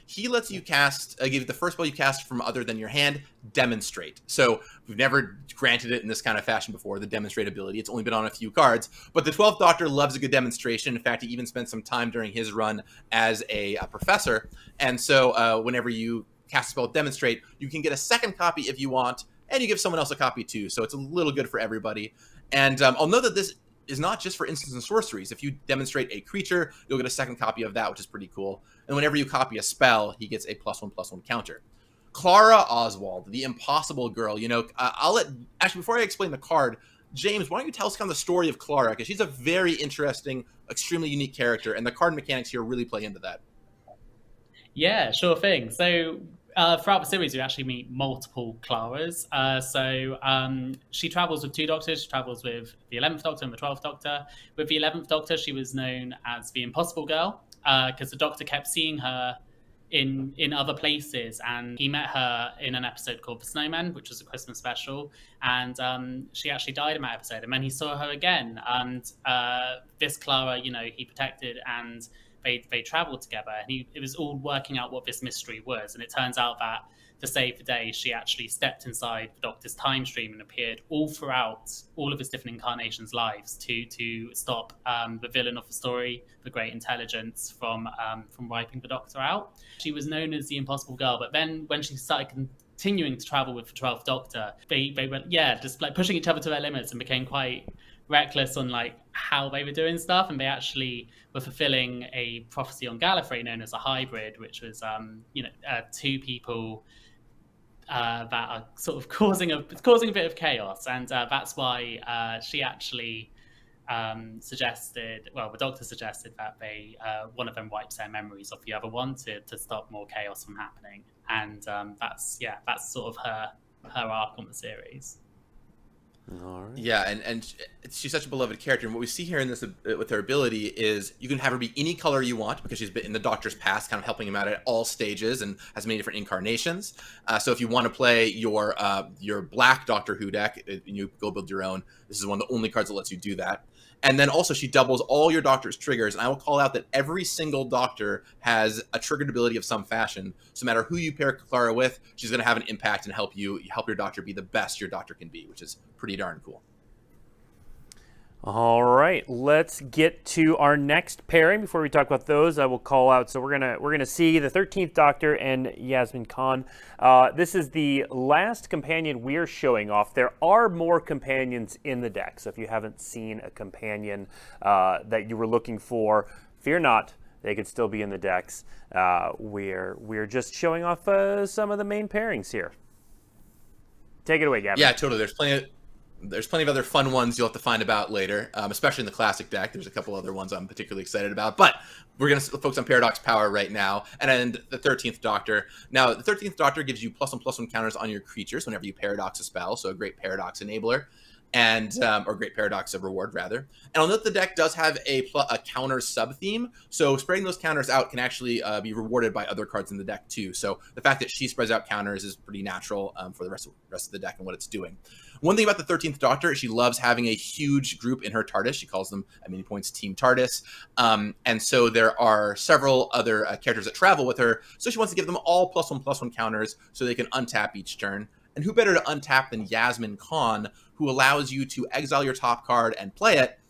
B: He lets you cast, give you the first spell you cast from other than your hand, Demonstrate. So we've never granted it in this kind of fashion before, the Demonstrate ability. It's only been on a few cards, but the 12th Doctor loves a good demonstration. In fact, he even spent some time during his run as a professor. And so whenever you cast a spell Demonstrate, you can get a second copy if you want, and you give someone else a copy too. So it's a little good for everybody. And I'll note that this is not just for instants and sorceries. If you demonstrate a creature, you'll get a second copy of that, which is pretty cool. And whenever you copy a spell, he gets a +1/+1 counter. Clara Oswald, the Impossible Girl. You know, actually, before I explain the card, James, why don't you tell us kind of the story of Clara? Because she's a very interesting, extremely unique character, and the card mechanics here really play into that.
C: Yeah, sure thing. So throughout the series, we actually meet multiple Claras. She travels with two doctors. She travels with the 11th Doctor and the 12th Doctor. With the 11th Doctor, she was known as the Impossible Girl because the Doctor kept seeing her in other places, and he met her in an episode called The Snowman, which was a Christmas special, and she actually died in that episode. And then he saw her again, and this Clara, you know, he protected, and they traveled together, and it was all working out what this mystery was. And it turns out that to save the day, she actually stepped inside the Doctor's time stream and appeared all throughout all of his different incarnations' lives to stop the villain of the story, the Great Intelligence, from wiping the Doctor out. She was known as the Impossible Girl, but then when she started continuing to travel with the 12th Doctor, they went, just like pushing each other to their limits and became quite reckless on like how they were doing stuff, and they actually were fulfilling a prophecy on Gallifrey known as a hybrid, which was two people that are sort of causing a bit of chaos, and that's why she actually the Doctor suggested that they one of them wipes their memories of the other one to stop more chaos from happening, and that's sort of her arc on the series.
B: All right. Yeah, and she's such a beloved character, and what we see here in this with her ability is you can have her be any color you want, because she's been in the Doctor's past, kind of helping him out at all stages and has many different incarnations. So if you want to play your black Doctor Who deck, you go build your own. This is one of the only cards that lets you do that. And then also she doubles all your Doctor's triggers, and I will call out that every single Doctor has a triggered ability of some fashion. So no matter who you pair Clara with, she's going to have an impact and help your Doctor be the best your Doctor can be, which is pretty darn cool.
A: All right, let's get to our next pairing. Before we talk about those, I will call out. So we're gonna see the 13th Doctor and Yasmin Khan. This is the last companion we're showing off. There are more companions in the deck, so if you haven't seen a companion that you were looking for, fear not. They could still be in the decks. We're just showing off some of the main pairings here. Take it away, Gavin.
B: Yeah, totally. There's plenty of other fun ones you'll have to find about later, especially in the classic deck. There's a couple other ones I'm particularly excited about, but we're going to focus on Paradox Power right now, and the 13th Doctor. Now, the 13th Doctor gives you +1/+1 counters on your creatures whenever you Paradox a spell, so a great Paradox enabler, and or great Paradox of reward, rather. And I'll note the deck does have a counter sub-theme, so spreading those counters out can actually be rewarded by other cards in the deck, too. So the fact that she spreads out counters is pretty natural for the rest of the deck and what it's doing. One thing about the 13th Doctor is she loves having a huge group in her TARDIS. She calls them, at many points, Team TARDIS. And so there are several other characters that travel with her. So she wants to give them all +1/+1 counters so they can untap each turn. And who better to untap than Yasmin Khan, who allows you to exile your top card and play it,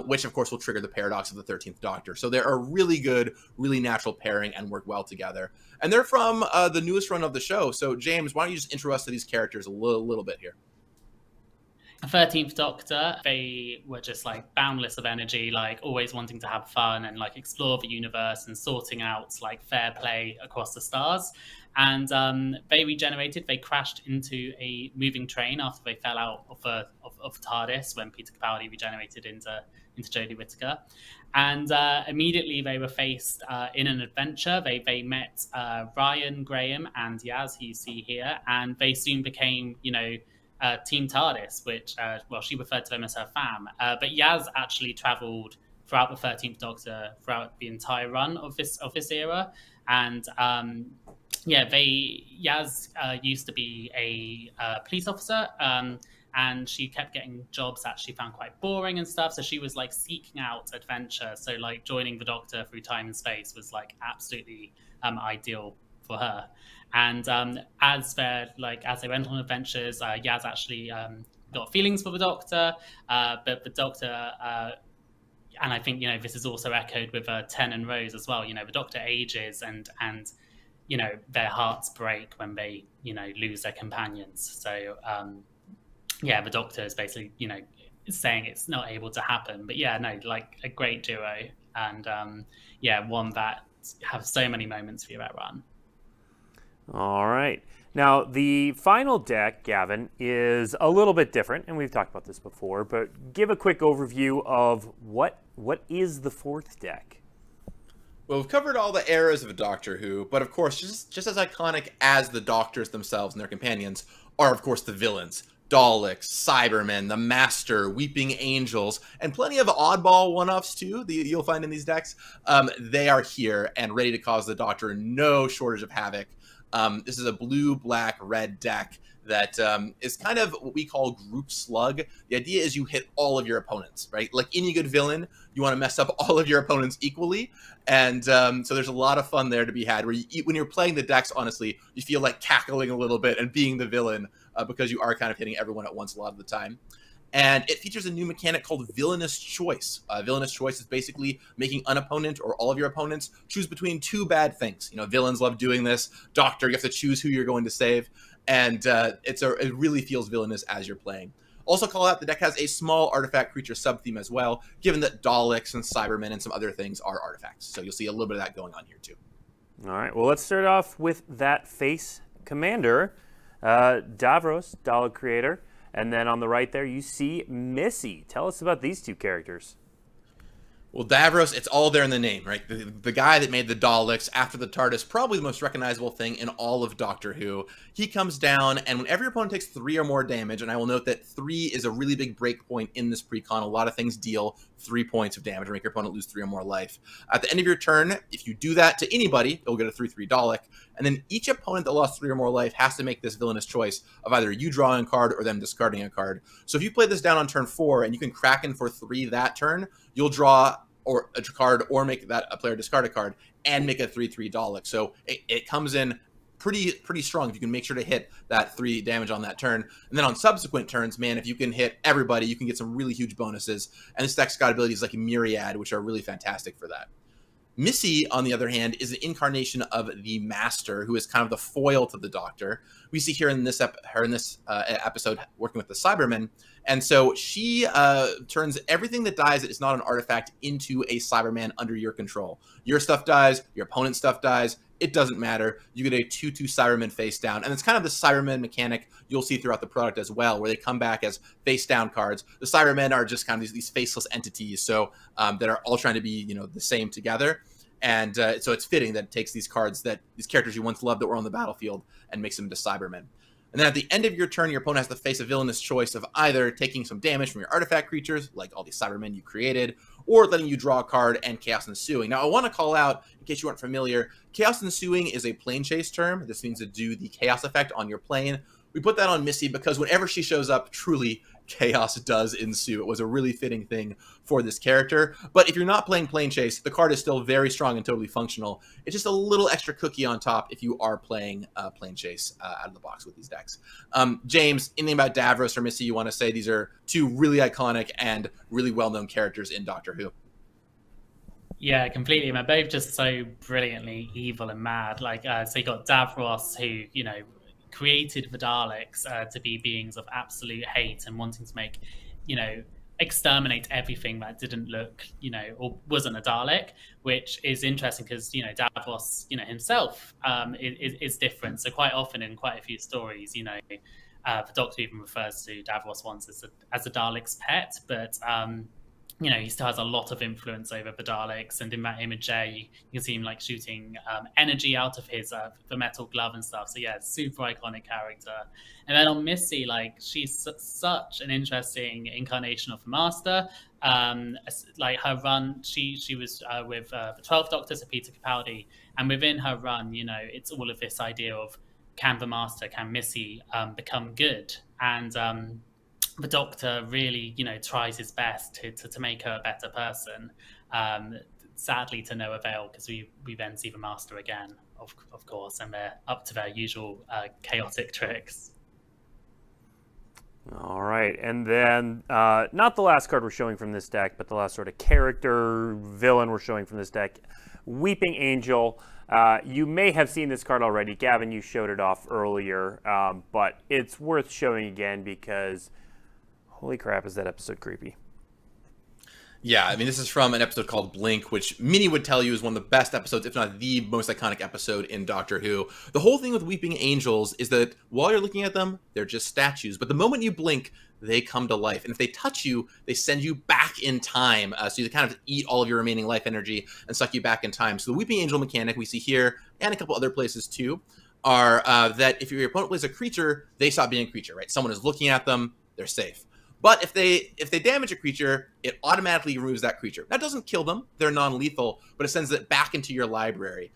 B: which, of course, will trigger the Paradox of the 13th Doctor. So they're a really good, really natural pairing and work well together. And they're from the newest run of the show. So, James, why don't you just intro us to these characters a little bit here?
C: 13th Doctor, they were just like boundless of energy, like always wanting to have fun and like explore the universe and sorting out like fair play across the stars. And they regenerated. They crashed into a moving train after they fell out of TARDIS when Peter Capaldi regenerated into Jodie Whittaker. And immediately they were faced in an adventure. They met Ryan, Graham, and Yaz, who you see here, and they soon became, Team TARDIS, which, she referred to them as her fam. But Yaz actually travelled throughout the 13th Doctor, throughout the entire run of this era. And Yaz used to be a police officer, and she kept getting jobs that she found quite boring and stuff. So she was like seeking out adventure. So like joining the Doctor through time and space was like absolutely ideal for her. And as they went on adventures, Yaz actually got feelings for the Doctor, but the Doctor, and I think this is also echoed with Ten and Rose as well. The Doctor ages, and their hearts break when they lose their companions. So the Doctor is basically saying it's not able to happen. But like a great duo, and one that have so many moments for you that run.
A: All right. Now, the final deck, Gavin, is a little bit different, and we've talked about this before, but give a quick overview of what is the fourth deck?
B: Well, we've covered all the eras of Doctor Who, but of course, just as iconic as the Doctors themselves and their companions are, of course, the villains. Daleks, Cybermen, the Master, Weeping Angels, and plenty of oddball one-offs too that you'll find in these decks. They are here and ready to cause the Doctor no shortage of havoc. This is a blue, black, red deck that is kind of what we call group slug. The idea is you hit all of your opponents, right? Like any good villain, you want to mess up all of your opponents equally. And so there's a lot of fun there to be had where when you're playing the decks, honestly, you feel like cackling a little bit and being the villain because you are kind of hitting everyone at once a lot of the time. And it features a new mechanic called Villainous Choice. Villainous Choice is basically making an opponent or all of your opponents choose between two bad things. You know, villains love doing this. Doctor, you have to choose who you're going to save. And it really feels villainous as you're playing. Also call out, the deck has a small artifact creature sub-theme as well, given that Daleks and Cybermen and some other things are artifacts. So you'll see a little bit of that going on here too.
A: All right, well, let's start off with that face commander, Davros, Dalek creator. And then on the right there, you see Missy. Tell us about these two characters.
B: Well, Davros, it's all there in the name, right? The guy that made the Daleks after the Tardis, probably the most recognizable thing in all of Doctor Who. He comes down, and whenever your opponent takes 3 or more damage, and I will note that 3 is a really big break point in this precon. A lot of things deal 3 points of damage or make your opponent lose 3 or more life. At the end of your turn, if you do that to anybody, you'll get a 3/3 Dalek, and then each opponent that lost 3 or more life has to make this villainous choice of either you drawing a card or them discarding a card. So if you play this down on turn 4 and you can Kraken for 3 that turn, you'll draw or a card or make that a player discard a card and make a 3/3 Dalek. So it comes in pretty strong if you can make sure to hit that 3 damage on that turn. And then on subsequent turns, man, if you can hit everybody, you can get some really huge bonuses. And this deck's got abilities like Myriad, which are really fantastic for that. Missy, on the other hand, is an incarnation of the Master, who is kind of the foil to the Doctor. We see here in this episode working with the Cybermen. And so she turns everything that dies that is not an artifact into a Cyberman under your control. Your stuff dies, your opponent's stuff dies, it doesn't matter. You get a 2/2 Cyberman face down. And it's kind of the Cyberman mechanic you'll see throughout the product as well, where they come back as face down cards. The Cybermen are just kind of these faceless entities, so that are all trying to be, you know, the same together. And so it's fitting that it takes these cards, these characters you once loved that were on the battlefield, and makes them into Cybermen. And then at the end of your turn, your opponent has to face a villainous choice of either taking some damage from your artifact creatures, like all these Cybermen you created, or letting you draw a card and Chaos Ensuing. Now, I want to call out, in case you weren't familiar, Chaos Ensuing is a plane chase term. This means to do the chaos effect on your plane. We put that on Missy because whenever she shows up, truly, chaos does ensue. It was a really fitting thing for this character. But if you're not playing Plane Chase, the card is still very strong and totally functional. It's just a little extra cookie on top if you are playing Plane Chase out of the box with these decks. James, anything about Davros or Missy you want to say? These are 2 really iconic and really well-known characters in Doctor Who.
C: Yeah, completely. They're both just so brilliantly evil and mad. Like, so you got Davros, who, you know, created the Daleks to be beings of absolute hate and wanting to make, you know, exterminate everything that didn't look, you know, or wasn't a Dalek, which is interesting because, you know, Davros, you know, himself is different. So quite often in quite a few stories, you know, the Doctor even refers to Davros once as a Dalek's pet, but you know, he still has a lot of influence over the Daleks, and in that image there, you can see him like shooting energy out of his the metal glove and stuff. So yeah, super iconic character. And then on Missy, like, she's such an interesting incarnation of the Master. Like her run, she was with the 12th Doctor, so Peter Capaldi, and within her run, you know, it's all of this idea of can the Master, can Missy become good, and the Doctor really, you know, tries his best to make her a better person. Sadly, to no avail, because we then see the Master again, of course, and they're up to their usual chaotic tricks.
A: All right, and then not the last card we're showing from this deck, but the last sort of character villain we're showing from this deck, Weeping Angel. You may have seen this card already. Gavin, you showed it off earlier, but it's worth showing again because holy crap, is that episode creepy.
B: Yeah, I mean, this is from an episode called Blink, which many would tell you is one of the best episodes, if not the most iconic episode in Doctor Who. The whole thing with Weeping Angels is that while you're looking at them, they're just statues. But the moment you blink, they come to life. And if they touch you, they send you back in time. So you kind of eat all of your remaining life energy and suck you back in time. So the Weeping Angel mechanic we see here, and a couple other places too, are that if your opponent plays a creature, they stop being a creature, right? Someone is looking at them, they're safe. But if they damage a creature, it automatically removes that creature. That doesn't kill them; they're non-lethal, but it sends it back into your library.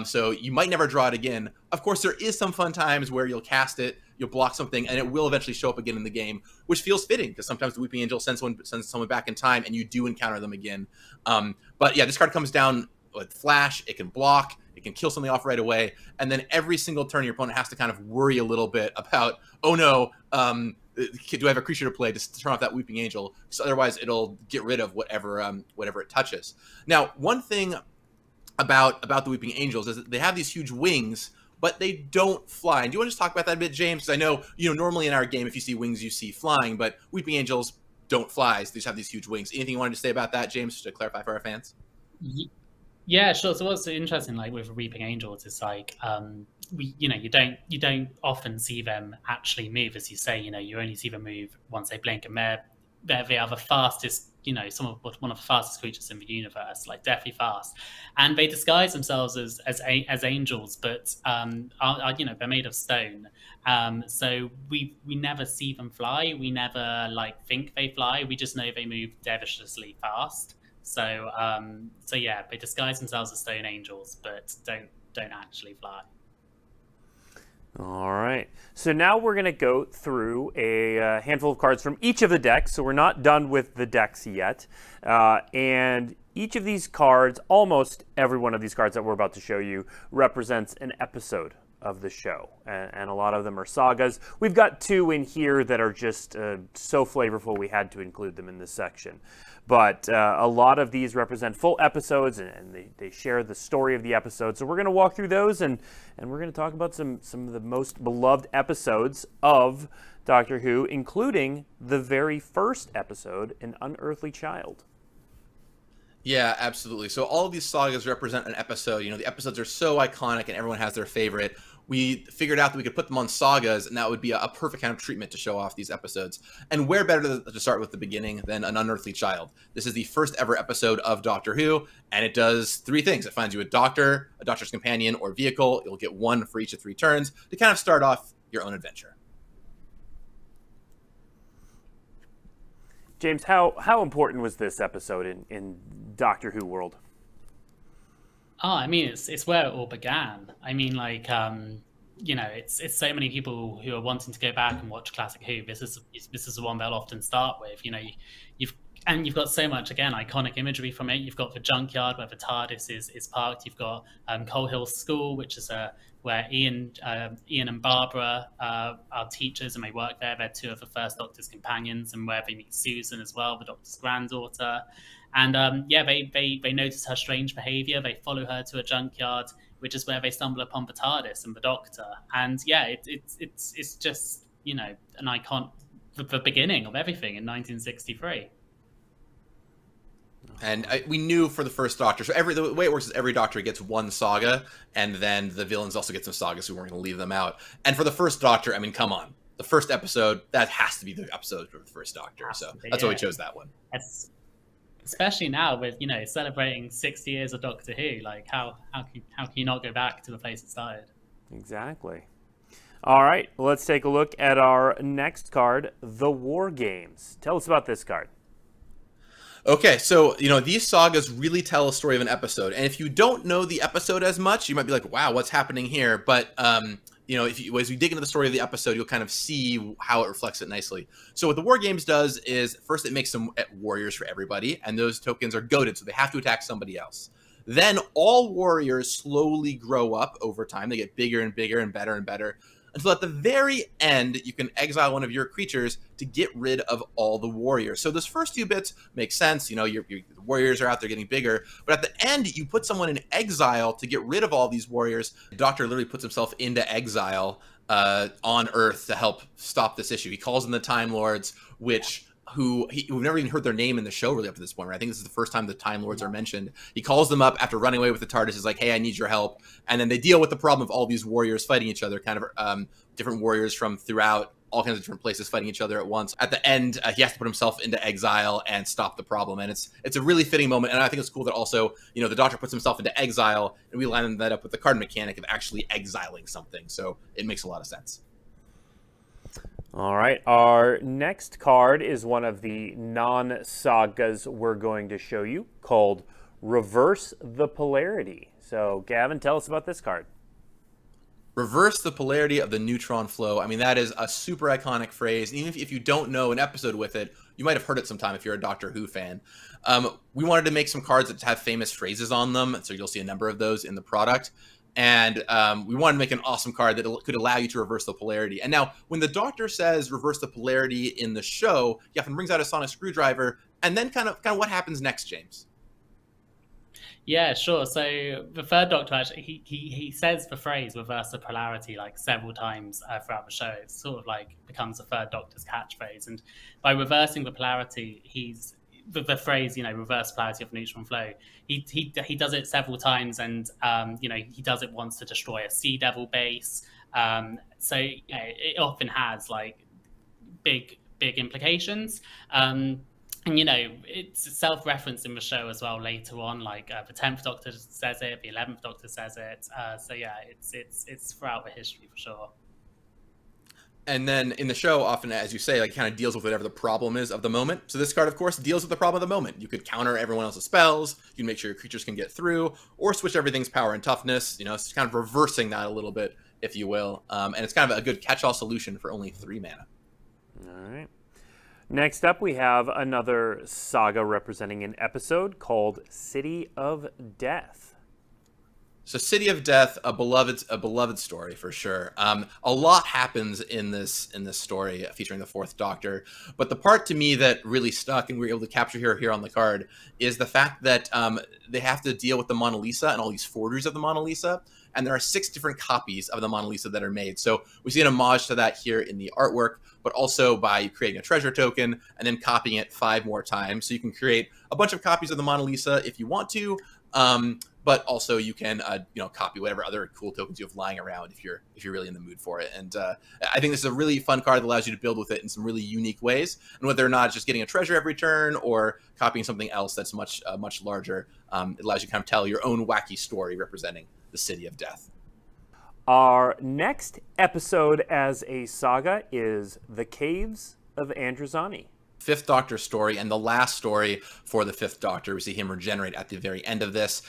B: So you might never draw it again. Of course, there is some fun times where you'll cast it, you'll block something, and it will eventually show up again in the game, which feels fitting because sometimes the Weeping Angel sends someone back in time, and you do encounter them again. But yeah, this card comes down with flash. It can block. It can kill something off right away, and then every single turn, your opponent has to kind of worry a little bit about, oh no. Do I have a creature to play to turn off that Weeping Angel? So otherwise, it'll get rid of whatever it touches. Now, one thing about the Weeping Angels is that they have these huge wings, but they don't fly. And do you want to just talk about that a bit, James? Because I know normally in our game, if you see wings, you see flying, but Weeping Angels don't fly. So they just have these huge wings. Anything you wanted to say about that, James, to clarify for our fans?
C: Yeah, sure. So what's interesting, like with Weeping Angels, is like you don't often see them actually move, as you say. You only see them move once they blink, and they are the fastest. One of the fastest creatures in the universe, like deathly fast, and they disguise themselves as angels, but they're made of stone. So we never see them fly. We never think they fly. We just know they move devilishly fast. So yeah, they disguise themselves as stone angels, but don't actually fly.
A: All right. So now we're going to go through a handful of cards from each of the decks. So we're not done with the decks yet. And each of these cards, almost every one of these cards that we're about to show you, represents an episode of the show. And a lot of them are sagas. We've got two in here that are just so flavorful we had to include them in this section. But a lot of these represent full episodes, and they share the story of the episode. So we're going to walk through those, and we're going to talk about some of the most beloved episodes of Doctor Who, including the very first episode, An Unearthly Child.
B: Yeah, absolutely. So all of these sagas represent an episode. The episodes are so iconic and everyone has their favorite. We figured out that we could put them on sagas, and that would be a perfect kind of treatment to show off these episodes. And where better to start with the beginning than An Unearthly Child? This is the first ever episode of Doctor Who, and it does three things. It finds you a doctor, a doctor's companion, or vehicle. You'll get one for each of 3 turns to kind of start off your own adventure.
A: James, how important was this episode in Doctor Who world?
C: Oh, I mean, it's where it all began. I mean, it's so many people who are wanting to go back and watch classic Who. This is the one they'll often start with. You've got so much, again, iconic imagery from it. You've got the junkyard where the Tardis is parked. You've got Coal Hill School, which is where Ian and Barbara are teachers, and they work there. They're 2 of the first Doctor's companions, and where they meet Susan as well, the Doctor's granddaughter. And they notice her strange behavior. They follow her to a junkyard, which is where they stumble upon the TARDIS and the Doctor. And yeah, it's just an icon, the beginning of everything in 1963.
B: And we knew for the first Doctor, so the way it works is every Doctor gets one saga, and then the villains also get some sagas, so we weren't going to leave them out. And for the first Doctor, I mean, come on. The first episode, that has to be the episode for the first Doctor, so that's why we chose that one.
C: Especially now with, celebrating 60 years of Doctor Who, how can you not go back to the place it started?
A: Exactly. All right, let's take a look at our next card, The War Games. Tell us about this card.
B: Okay, so, these sagas really tell a story of an episode. And if you don't know the episode as much, you might be like, wow, what's happening here? But, as we dig into the story of the episode, you'll kind of see how it reflects it nicely. So what the War Games does is, first, it makes some warriors for everybody, and those tokens are goaded, so they have to attack somebody else. Then all warriors slowly grow up over time. They get bigger and bigger and better and better, until at the very end, you can exile one of your creatures to get rid of all the warriors. So those first few bits make sense. Your warriors are out there getting bigger. But at the end, you put someone in exile to get rid of all these warriors. The Doctor literally puts himself into exile on Earth to help stop this issue. He calls in the Time Lords, which we've never even heard their name in the show really up to this point, right? I think this is the first time the Time Lords are mentioned. He calls them up after running away with the Tardis. Is like, hey, I need your help. And then they deal with the problem of all these warriors fighting each other, kind of different warriors from throughout all kinds of different places fighting each other at once. At the end, he has to put himself into exile and stop the problem. And it's a really fitting moment. And I think it's cool that also, you know, the Doctor puts himself into exile, and we line that up with the card mechanic of actually exiling something. So it makes a lot of sense.
A: All right, our next card is one of the non-sagas we're going to show you, called Reverse the Polarity. So, Gavin, tell us about this card.
B: Reverse the polarity of the neutron flow. I mean, that is a super iconic phrase. Even if you don't know an episode with it, you might have heard it sometime if you're a Doctor Who fan. We wanted to make some cards that have famous phrases on them, so you'll see a number of those in the product. And we wanted to make an awesome card that could allow you to reverse the polarity. And now, when the Doctor says reverse the polarity in the show, he often brings out a sonic screwdriver, and then kind of what happens next, James?
C: Yeah, sure. So the third Doctor actually he says the phrase "reverse the polarity" like several times throughout the show. It sort of like becomes the third Doctor's catchphrase. And by reversing the polarity, he's the phrase, you know, reverse polarity of the neutron flow. He does it several times, and you know, he does it once to destroy a Sea Devil base. So you know, it often has like big implications. And, you know, it's self-referenced in the show as well later on. Like the 10th Doctor says it, the 11th Doctor says it. So, yeah, it's throughout the history for sure.
B: And then in the show, often, as you say, like kind of deals with whatever the problem is of the moment. So this card, of course, deals with the problem of the moment. You could counter everyone else's spells. You can make sure your creatures can get through, or switch everything's power and toughness. You know, it's kind of reversing that a little bit, if you will. And it's kind of a good catch-all solution for only 3 mana.
A: All right. Next up, we have another saga representing an episode called City of Death.
B: So City of Death, a beloved story for sure. A lot happens in this story featuring the 4th Doctor, but the part to me that really stuck and we were able to capture here on the card is the fact that they have to deal with the Mona Lisa and all these forgeries of the Mona Lisa, and there are 6 different copies of the Mona Lisa that are made. So we see an homage to that here in the artwork, but also by creating a treasure token and then copying it 5 more times. So you can create a bunch of copies of the Mona Lisa if you want to. But also you can, you know, copy whatever other cool tokens you have lying around if you're really in the mood for it. And I think this is a really fun card that allows you to build with it in some really unique ways. And whether or not it's just getting a treasure every turn or copying something else that's much larger, it allows you to kind of tell your own wacky story representing the City of Death.
A: Our next episode as a saga is The Caves of Androzani.
B: 5th Doctor story, and the last story for the 5th Doctor. We see him regenerate at the very end of this.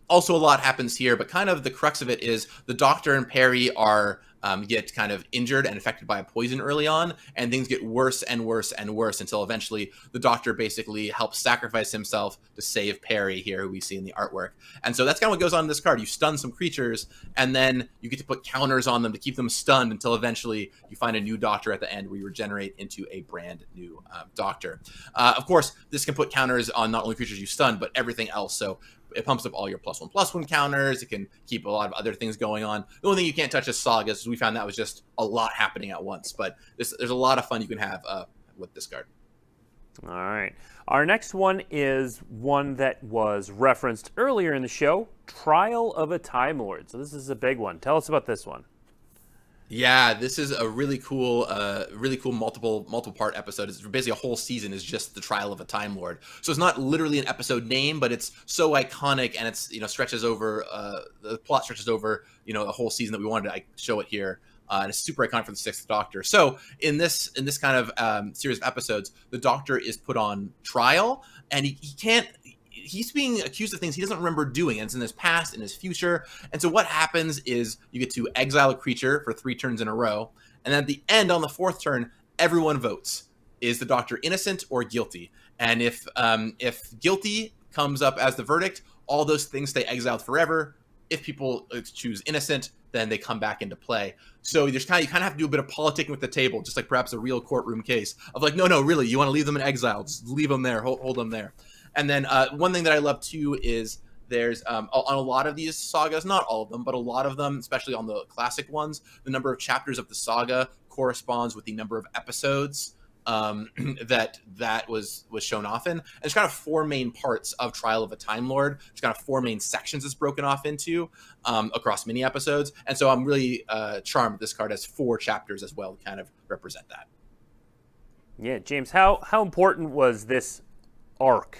B: Also, a lot happens here, but kind of the crux of it is the Doctor and Perry are get kind of injured and affected by a poison early on, and things get worse and worse and worse until eventually the Doctor basically helps sacrifice himself to save Perry here, who we see in the artwork. And so that's kind of what goes on in this card. You stun some creatures, and then you get to put counters on them to keep them stunned until eventually you find a new Doctor at the end where you regenerate into a brand new Doctor. Of course, this can put counters on not only creatures you stun, but everything else. So it pumps up all your +1/+1 counters. It can keep a lot of other things going on. The only thing you can't touch is sagas. We found that was just a lot happening at once. But there's a lot of fun you can have with this card.
A: All right. Our next one is one that was referenced earlier in the show, Trial of a Time Lord. So this is a big one. Tell us about this one.
B: Yeah, this is a really cool multiple part episode. It's basically a whole season is just the Trial of a Time Lord. So it's not literally an episode name, but it's so iconic, and it's, you know, stretches over the plot stretches over, you know, the whole season that we wanted to show it here. And it's super iconic for the 6th Doctor. So in this kind of series of episodes, the Doctor is put on trial, and he's being accused of things he doesn't remember doing, and it's in his past, in his future. And so what happens is you get to exile a creature for 3 turns in a row, and then at the end, on the 4th turn, everyone votes. Is the Doctor innocent or guilty? And if guilty comes up as the verdict, all those things stay exiled forever. If people choose innocent, then they come back into play. So you kind of have to do a bit of politicking with the table, just like perhaps a real courtroom case of like, no, really, you want to leave them in exile, just leave them there, hold them there. And then one thing that I love too is there's on a lot of these sagas, not all of them, but a lot of them, especially on the classic ones, the number of chapters of the saga corresponds with the number of episodes that was shown off in. And there's kind of 4 main parts of Trial of a Time Lord. There's kind of 4 main sections it's broken off into across mini episodes. And so I'm really charmed this card has 4 chapters as well to kind of represent that.
A: Yeah, James, how important was this arc?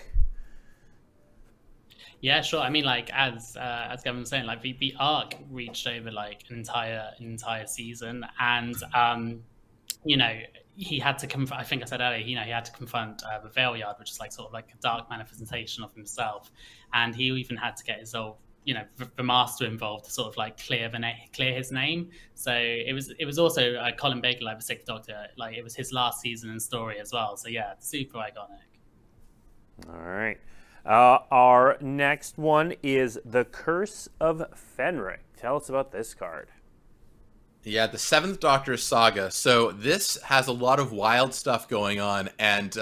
C: Yeah, sure. I mean, like as Gavin was saying, like the arc reached over like an entire season, and you know, he had to confront. I think I said earlier, you know, he had to confront the Veil Yard, which is like sort of like a dark manifestation of himself, and he even had to get his old, you know, the master involved to sort of like clear his name. So it was also Colin Baker, like the Sixth Doctor, like it was his last season and story as well. So yeah, super iconic.
A: All right. Our next one is the Curse of Fenrik. Tell us about this card.
B: Yeah, the 7th Doctor saga. So this has a lot of wild stuff going on, and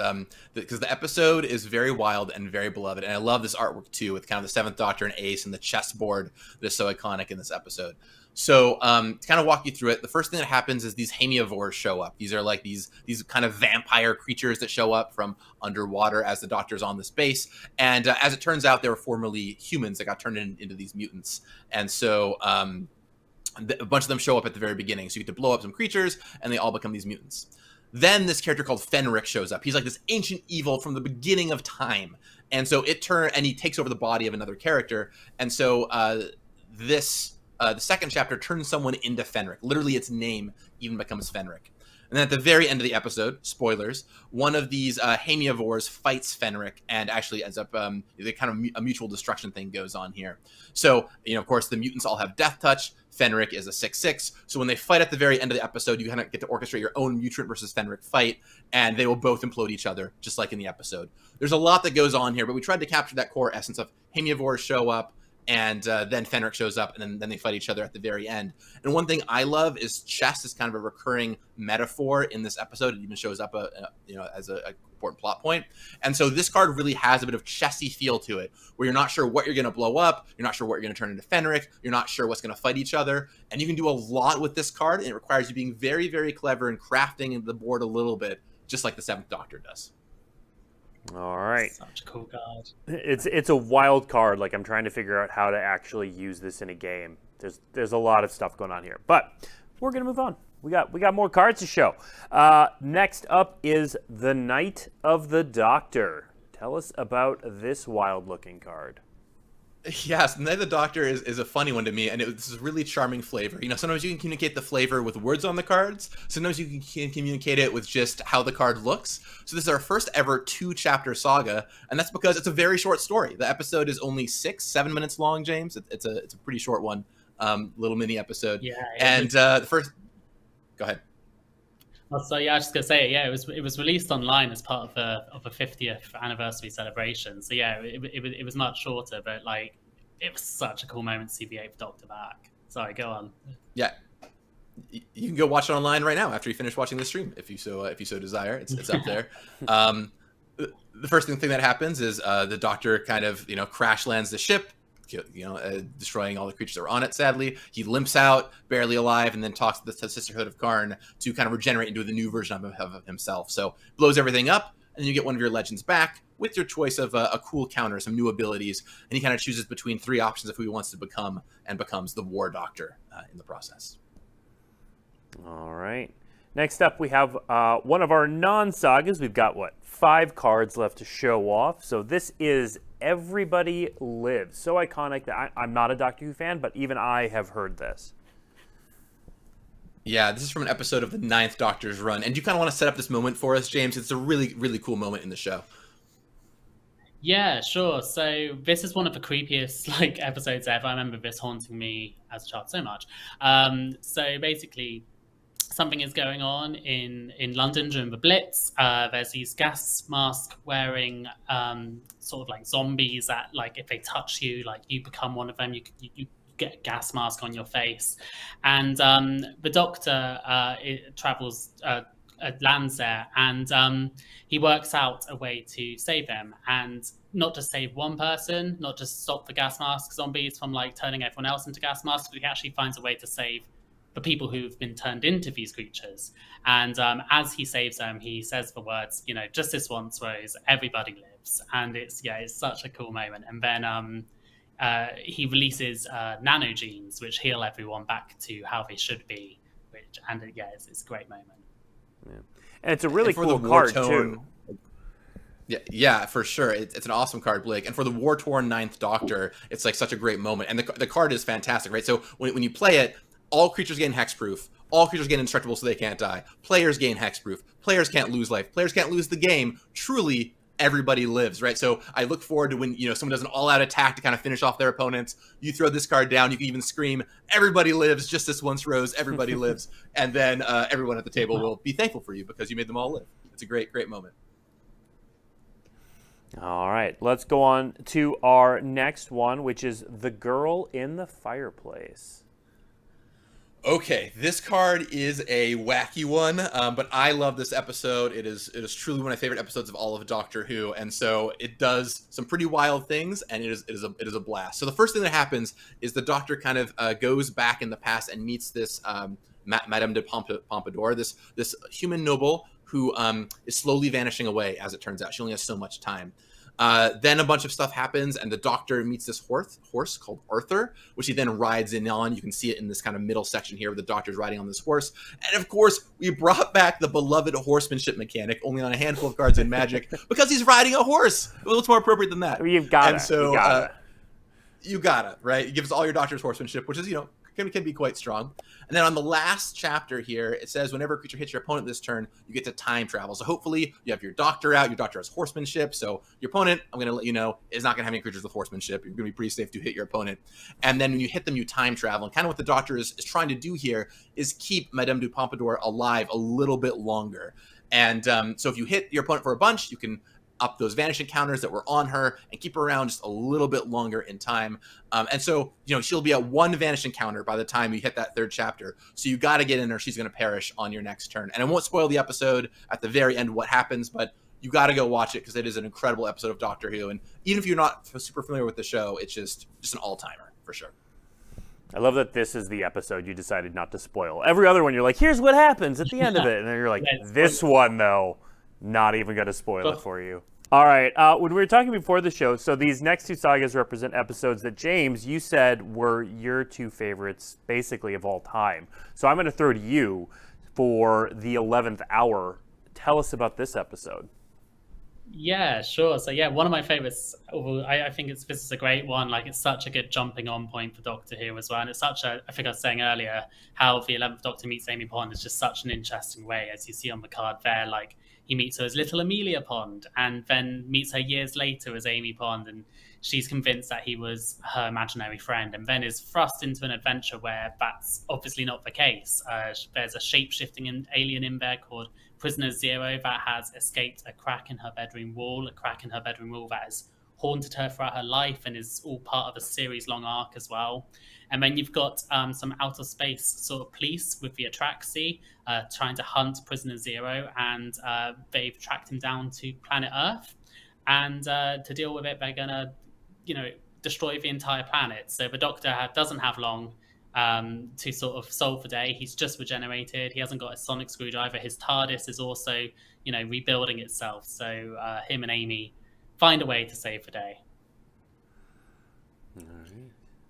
B: because the episode is very wild and very beloved, and I love this artwork too, with kind of the 7th Doctor and Ace and the chessboard that is so iconic in this episode. So to kind of walk you through it, the first thing that happens is these hemiavores show up. These are like these kind of vampire creatures that show up from underwater as the Doctor's on this base. And as it turns out, they were formerly humans that got turned into these mutants. And so a bunch of them show up at the very beginning. So you get to blow up some creatures, and they all become these mutants. Then this character called Fenrik shows up. He's like this ancient evil from the beginning of time. And so and he takes over the body of another character. And so the second chapter turns someone into Fenrik. Literally, its name even becomes Fenrik. And then at the very end of the episode, spoilers, one of these hemiavores fights Fenrik and actually ends up, the kind of a mutual destruction thing goes on here. So, you know, of course, the mutants all have death touch. Fenrik is a 6/6. So when they fight at the very end of the episode, you kind of get to orchestrate your own mutant versus Fenrik fight, and they will both implode each other, just like in the episode. There's a lot that goes on here, but we tried to capture that core essence of hemiavores show up, and then Fenrik shows up, and then they fight each other at the very end. And one thing I love is chess is kind of a recurring metaphor in this episode. It even shows up, you know, as an important plot point. And so this card really has a bit of chessy feel to it, where you're not sure what you're going to blow up, you're not sure what you're going to turn into Fenrik, you're not sure what's going to fight each other, and you can do a lot with this card, and it requires you being very, very clever and crafting the board a little bit, just like the 7th Doctor does.
A: All right.
C: Such a cool card.
A: It's a wild card. Like, I'm trying to figure out how to actually use this in a game. There's a lot of stuff going on here, but we're gonna move on. We got more cards to show. Next up is the Night of the Doctor. Tell us about this wild looking card.
B: Yes, Night of the Doctor is a funny one to me, and this is a really charming flavor. You know, sometimes you can communicate the flavor with words on the cards. Sometimes you can communicate it with just how the card looks. So this is our first ever 2-chapter saga, and that's because it's a very short story. The episode is only 6-7 minutes long, James. It's a pretty short one, little mini episode.
C: Yeah.
B: And the first, go ahead.
C: So yeah, I was just gonna say, yeah, it was released online as part of a 50th anniversary celebration. So yeah, it was much shorter, but like it was such a cool moment to see the 8th Doctor back. Sorry, go on. Yeah,
B: you can go watch it online right now after you finish watching the stream, if you so desire. It's up there. The first thing that happens is the Doctor kind of, you know, crash lands the ship, you know, destroying all the creatures that were on it, sadly. He limps out, barely alive, and then talks to the Sisterhood of Karn to kind of regenerate into the new version of himself. So blows everything up, and then you get one of your legends back with your choice of a cool counter, some new abilities, and he kind of chooses between 3 options of who he wants to become, and becomes the War Doctor in the process.
A: All right. Next up, we have one of our non-sagas. We've got, 5 cards left to show off. So this is Everybody Lives. So iconic that I'm not a Doctor Who fan, but even I have heard this.
B: Yeah, this is from an episode of the 9th Doctor's run. And do you kind of want to set up this moment for us, James? It's a really, really cool moment in the show.
C: Yeah, sure. So this is one of the creepiest episodes ever. I remember this haunting me as a child so much. So basically, something is going on in London during the Blitz. There's these gas mask wearing sort of like zombies that, like, if they touch you, like, you become one of them. You get a gas mask on your face. And the Doctor travels, lands there, and he works out a way to save them. And not just save one person, not just stop the gas mask zombies from, like, turning everyone else into gas masks, but he actually finds a way to save the people who've been turned into these creatures. And as he saves them, he says the words, just this once, Rose, everybody lives. And it's such a cool moment. And then he releases nanogenes, which heal everyone back to how they should be. It's a great moment.
A: Yeah. And it's a really cool card, too.
B: Yeah, for sure. It's an awesome card, Blake. And for the war-torn Ninth Doctor, it's like such a great moment. And the card is fantastic, right? So when you play it, all creatures gain hexproof. All creatures gain indestructible so they can't die. Players gain hexproof. Players can't lose life. Players can't lose the game. Truly, everybody lives, right? So I look forward to when someone does an all-out attack to kind of finish off their opponents. You throw this card down. You can even scream, "Everybody lives, just this once, Rose. Everybody lives." And then everyone at the table will be thankful for you because you made them all live. It's a great, great moment.
A: All right, let's go on to our next one, which is The Girl in the Fireplace.
B: Okay, this card is a wacky one, but I love this episode. It is truly one of my favorite episodes of all of Doctor Who, and so it does some pretty wild things, and it is a blast. So the first thing that happens is the Doctor kind of goes back in the past and meets this Madame de Pompadour, this human noble who is slowly vanishing away, as it turns out. She only has so much time. Then a bunch of stuff happens, and the Doctor meets this horse called Arthur, which he then rides in on. You can see it in this kind of middle section here where the Doctor's riding on this horse. And of course, we brought back the beloved horsemanship mechanic, only on a handful of cards in Magic, because he's riding a horse. What's more appropriate than that?
A: You've got
B: it. So you got it, right? It gives all your Doctor's horsemanship, which is, can be quite strong. And then on the last chapter here, it says whenever a creature hits your opponent this turn, you get to time travel. So hopefully you have your Doctor out. Your Doctor has horsemanship. So your opponent, I'm going to let you know, is not going to have any creatures with horsemanship. You're going to be pretty safe to hit your opponent. And then when you hit them, you time travel. And kind of what the Doctor is trying to do here is keep Madame de Pompadour alive a little bit longer. And so if you hit your opponent for a bunch, you can up those vanishing counters that were on her and keep her around just a little bit longer in time. And so, she'll be at one vanishing counter by the time you hit that third chapter. So you got to get in or she's going to perish on your next turn. And I won't spoil the episode at the very end what happens, but you got to go watch it because it is an incredible episode of Doctor Who. And even if you're not super familiar with the show, it's just an all-timer for sure.
A: I love that this is the episode you decided not to spoil. Every other one, you're like, here's what happens at the end of it. And then you're like, this one, though, not even going to spoil it for you. All right, when we were talking before the show, so these next two sagas represent episodes that, James, you said were your two favorites, basically, of all time. So I'm going to throw to you for the 11th hour. Tell us about this episode.
C: Yeah, sure. So, one of my favorites, I think this is a great one. Like, it's such a good jumping on point for Doctor Who as well. And it's such I think I was saying earlier, how the 11th Doctor meets Amy Pond is just such an interesting way, as you see on the card there. Like, he meets her as little Amelia Pond and then meets her years later as Amy Pond. And she's convinced that he was her imaginary friend and then is thrust into an adventure where that's obviously not the case. There's a shape-shifting alien in there called Prisoner Zero that has escaped a crack in her bedroom wall that has haunted her throughout her life and is all part of a series-long arc as well. And then you've got some outer space sort of police with the Atraxi trying to hunt Prisoner Zero, and they've tracked him down to planet Earth. And to deal with it, they're going to, destroy the entire planet. So the Doctor doesn't have long to sort of solve the day. He's just regenerated. He hasn't got a sonic screwdriver. His TARDIS is also, rebuilding itself. So him and Amy find a way to save the day.
B: All right.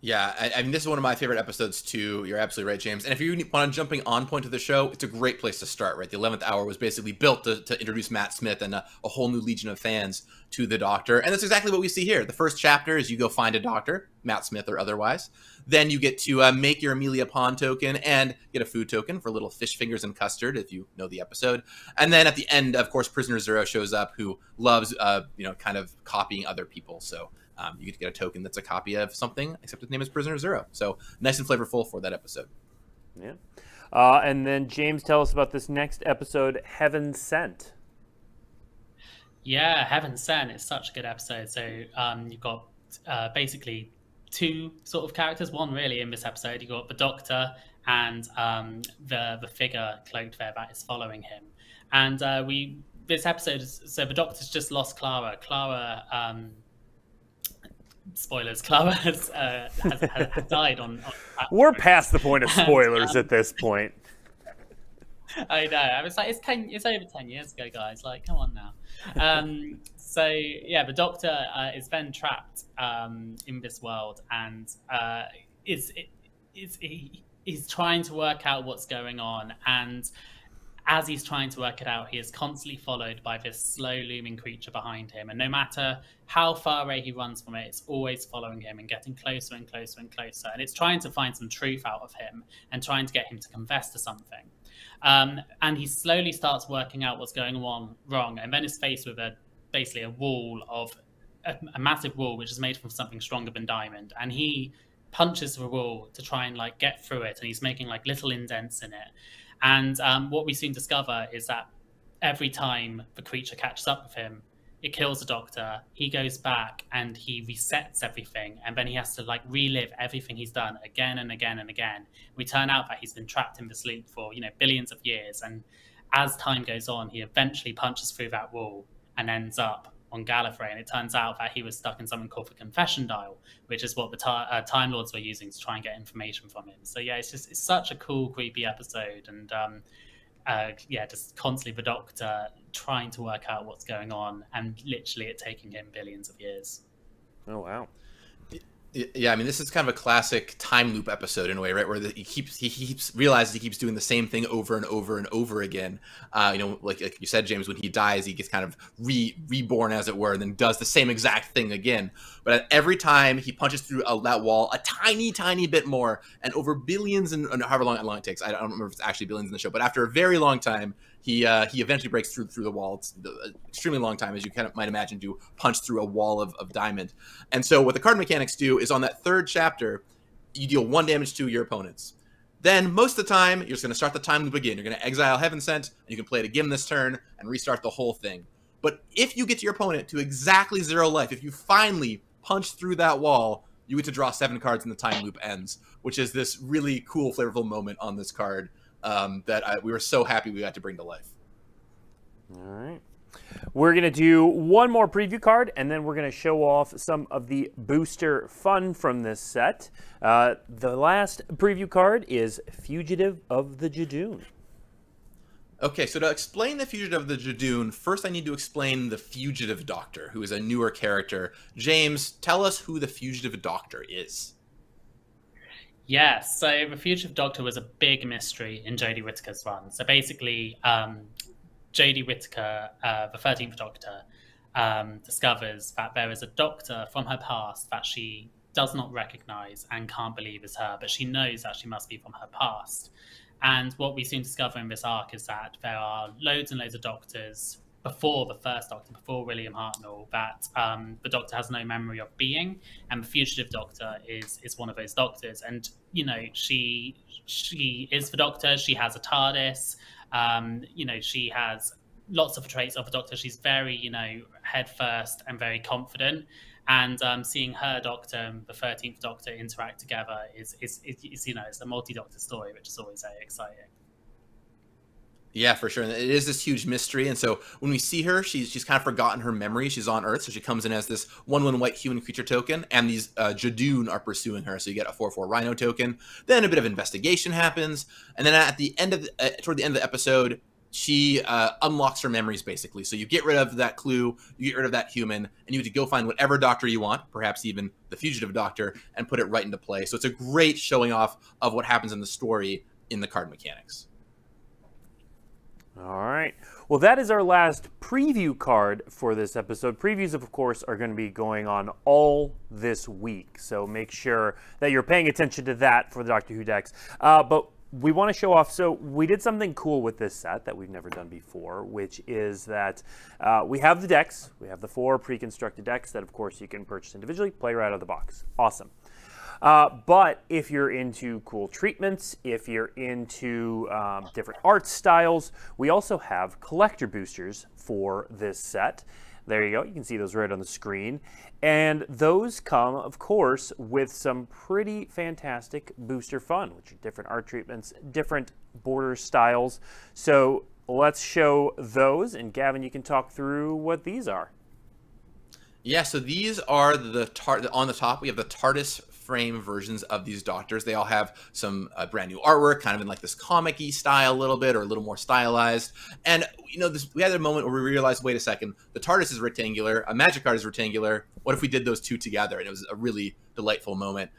B: Yeah, I mean, this is one of my favorite episodes, too. You're absolutely right, James. And if you want a jumping on point to the show, it's a great place to start, right? The 11th hour was basically built to introduce Matt Smith and a whole new legion of fans to the Doctor. And that's exactly what we see here. The first chapter is you go find a Doctor, Matt Smith or otherwise. Then you get to make your Amelia Pond token and get a food token for little fish fingers and custard, if you know the episode. And then at the end, of course, Prisoner Zero shows up, who loves, kind of copying other people. So you get to get a token that's a copy of something, except its name is Prisoner Zero. So nice and flavorful for that episode.
A: Yeah. And then, James, tell us about this next episode, Heaven Sent.
C: Yeah, Heaven Sent is such a good episode. So you've got basically two sort of characters. One really in this episode, you've got the Doctor and the figure cloaked there that is following him. And this episode, so the Doctor's just lost Clara. Clara spoilers, Clara has died on
A: We're past the point of spoilers at this point.
C: I know. I was like, it's over 10 years ago, guys. Like, come on now. So yeah, the Doctor is then trapped in this world, and he's trying to work out what's going on. And as he's trying to work it out, he is constantly followed by this slow looming creature behind him. And no matter how far away he runs from it, it's always following him and getting closer and closer and closer. And it's trying to find some truth out of him and trying to get him to confess to something. And he slowly starts working out what's going on wrong, and then is faced with basically a wall of a massive wall which is made from something stronger than diamond. And he punches the wall to try and like get through it, and he's making like little indents in it. And what we soon discover is that every time the creature catches up with him, it kills the Doctor. He goes back and he resets everything, and then he has to like relive everything he's done again and again and again. We turn out that he's been trapped in this loop for billions of years, and as time goes on, he eventually punches through that wall and ends up on Gallifrey. And it turns out that he was stuck in something called the confession dial, which is what the Time Lords were using to try and get information from him. So yeah, it's such a cool, creepy episode, and just constantly the Doctor trying to work out what's going on, and literally it taking him billions of years.
A: Oh wow.
B: Yeah, I mean, this is kind of a classic time loop episode in a way, right? Where he keeps realizes he keeps doing the same thing over and over and over again. Like you said, James, when he dies, he gets kind of reborn, as it were, and then does the same exact thing again. But every time he punches through that wall a tiny, tiny bit more, and over billions and however long it takes, I don't remember if it's actually billions in the show, but after a very long time, he eventually breaks through the wall. It's an extremely long time, as you kind of might imagine, to punch through a wall of diamond. And so what the card mechanics do is on that third chapter, you deal 1 damage to your opponents. Then most of the time, you're just going to start the time loop again. You're going to exile Heaven Sent, and you can play it again this turn and restart the whole thing. But if you get to your opponent to exactly 0 life, if you finally punch through that wall, you get to draw 7 cards and the time loop ends, which is this really cool, flavorful moment on this card that we were so happy we got to bring to life.
A: All right. We're going to do one more preview card, and then we're going to show off some of the booster fun from this set. The last preview card is Fugitive of the Judoon.
B: Okay, so to explain the Fugitive of the Judoon, first I need to explain the Fugitive Doctor, who is a newer character. James, tell us who the Fugitive Doctor is.
C: Yeah, so the Fugitive Doctor was a big mystery in Jodie Whittaker's run. So basically, Jodie Whittaker, the 13th Doctor, discovers that there is a doctor from her past that she does not recognize and can't believe is her, but she knows that she must be from her past. And what we soon discover in this arc is that there are loads and loads of doctors before the first Doctor, before William Hartnell, that the Doctor has no memory of being, and the Fugitive Doctor is one of those doctors. And she is the Doctor. She has a TARDIS. She has lots of traits of a Doctor. She's very head first and very confident. And seeing her Doctor and the 13th Doctor interact together is it's a multi-Doctor story, which is always very exciting.
B: Yeah, for sure. And it is this huge mystery. And so when we see her, she's kind of forgotten her memory. She's on Earth, so she comes in as this 1/1 white human creature token, and these Judoon are pursuing her. So you get a 4/4 Rhino token. Then a bit of investigation happens, and then at the end of toward the end of the episode, she unlocks her memories, basically. So you get rid of that clue, you get rid of that human, and you get to go find whatever Doctor you want, perhaps even the Fugitive Doctor, and put it right into play. So it's a great showing off of what happens in the story in the card mechanics.
A: All right. Well, that is our last preview card for this episode. Previews, of course, are going to be going on all this week, so make sure that you're paying attention to that for the Doctor Who decks. But we want to show off, so we did something cool with this set that we've never done before, which is that we have the decks. We have the 4 pre-constructed decks that, of course, you can purchase individually, play right out of the box. Awesome. But if you're into cool treatments, if you're into different art styles, we also have collector boosters for this set. There you go. You can see those right on the screen. And those come, of course, with some pretty fantastic booster fun, which are different art treatments, different border styles. So let's show those. And Gavin, you can talk through what these are.
B: Yeah, so these are on the top. We have the Tardis frame versions of these doctors. They all have some brand new artwork, kind of in like this comic-y style a little bit, or a little more stylized. And we had a moment where we realized, wait a second, the Tardis is rectangular, a magic card is rectangular. What if we did those two together? And it was a really delightful moment.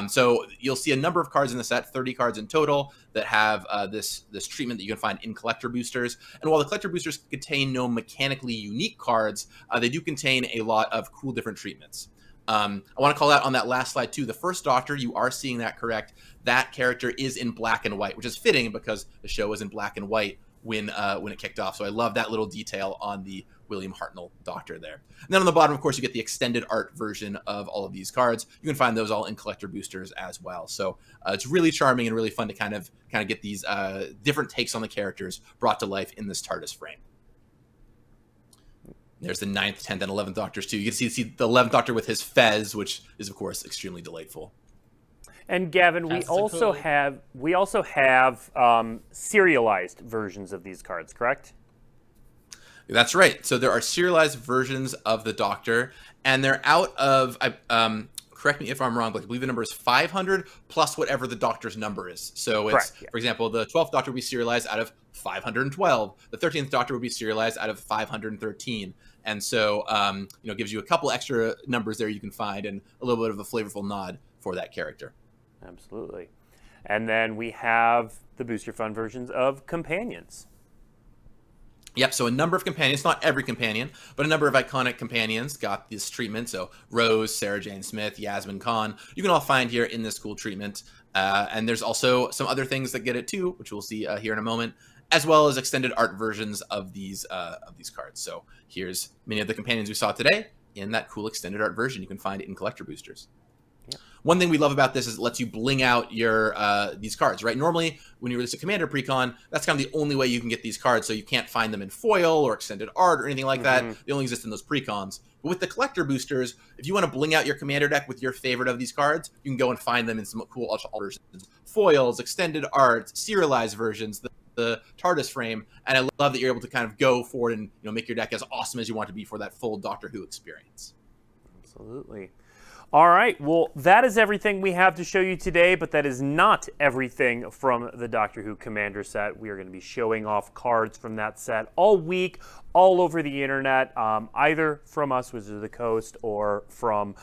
B: So you'll see a number of cards in the set, 30 cards in total, that have this treatment that you can find in collector boosters. And while the collector boosters contain no mechanically unique cards, they do contain a lot of cool different treatments. I want to call out on that last slide too. The first Doctor, you are seeing that correct. That character is in black and white, which is fitting because the show was in black and white when it kicked off. So I love that little detail on the William Hartnell Doctor there. And then on the bottom, of course, you get the extended art version of all of these cards. You can find those all in collector boosters as well. So it's really charming and really fun to kind of get these different takes on the characters brought to life in this TARDIS frame. There's the 9th, 10th, and 11th Doctors too. You can see the 11th Doctor with his fez, which is of course extremely delightful.
A: And Gavin, we also have serialized versions of these cards, correct?
B: That's right. So there are serialized versions of the Doctor, and they're out of, correct me if I'm wrong, but I believe the number is 500 plus whatever the Doctor's number is. So it's,
A: correct, yeah.
B: For example, the 12th Doctor would be serialized out of 512. The 13th Doctor would be serialized out of 513. And so, gives you a couple extra numbers there you can find, and a little bit of a flavorful nod for that character.
A: Absolutely. And then we have the Booster Fun versions of companions.
B: Yep, so a number of companions, not every companion, but a number of iconic companions got this treatment. So Rose, Sarah Jane Smith, Yasmin Khan, you can all find here in this cool treatment. And there's also some other things that get it too, which we'll see here in a moment, as well as extended art versions of these cards. So here's many of the companions we saw today in that cool extended art version. You can find it in collector boosters. Yeah. One thing we love about this is it lets you bling out your these cards, right? Normally, when you release a Commander Precon, that's kind of the only way you can get these cards, so you can't find them in foil or extended art or anything like that. They only exist in those Precons. But with the collector boosters, if you want to bling out your Commander deck with your favorite of these cards, you can go and find them in some cool versions. Foils, extended art, serialized versions, the TARDIS frame, and I love that you're able to kind of go forward and make your deck as awesome as you want to be for that full Doctor Who experience.
A: Absolutely. All right, well, that is everything we have to show you today, but that is not everything from the Doctor Who Commander set. We are going to be showing off cards from that set all week, all over the internet, either from us, Wizards of the Coast, or from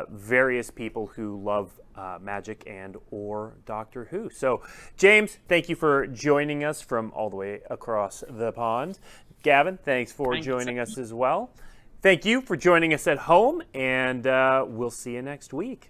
A: various people who love Magic and or Doctor Who. So, James, thank you for joining us from all the way across the pond. Gavin, thanks for joining us as well. Thank you for joining us at home, and we'll see you next week.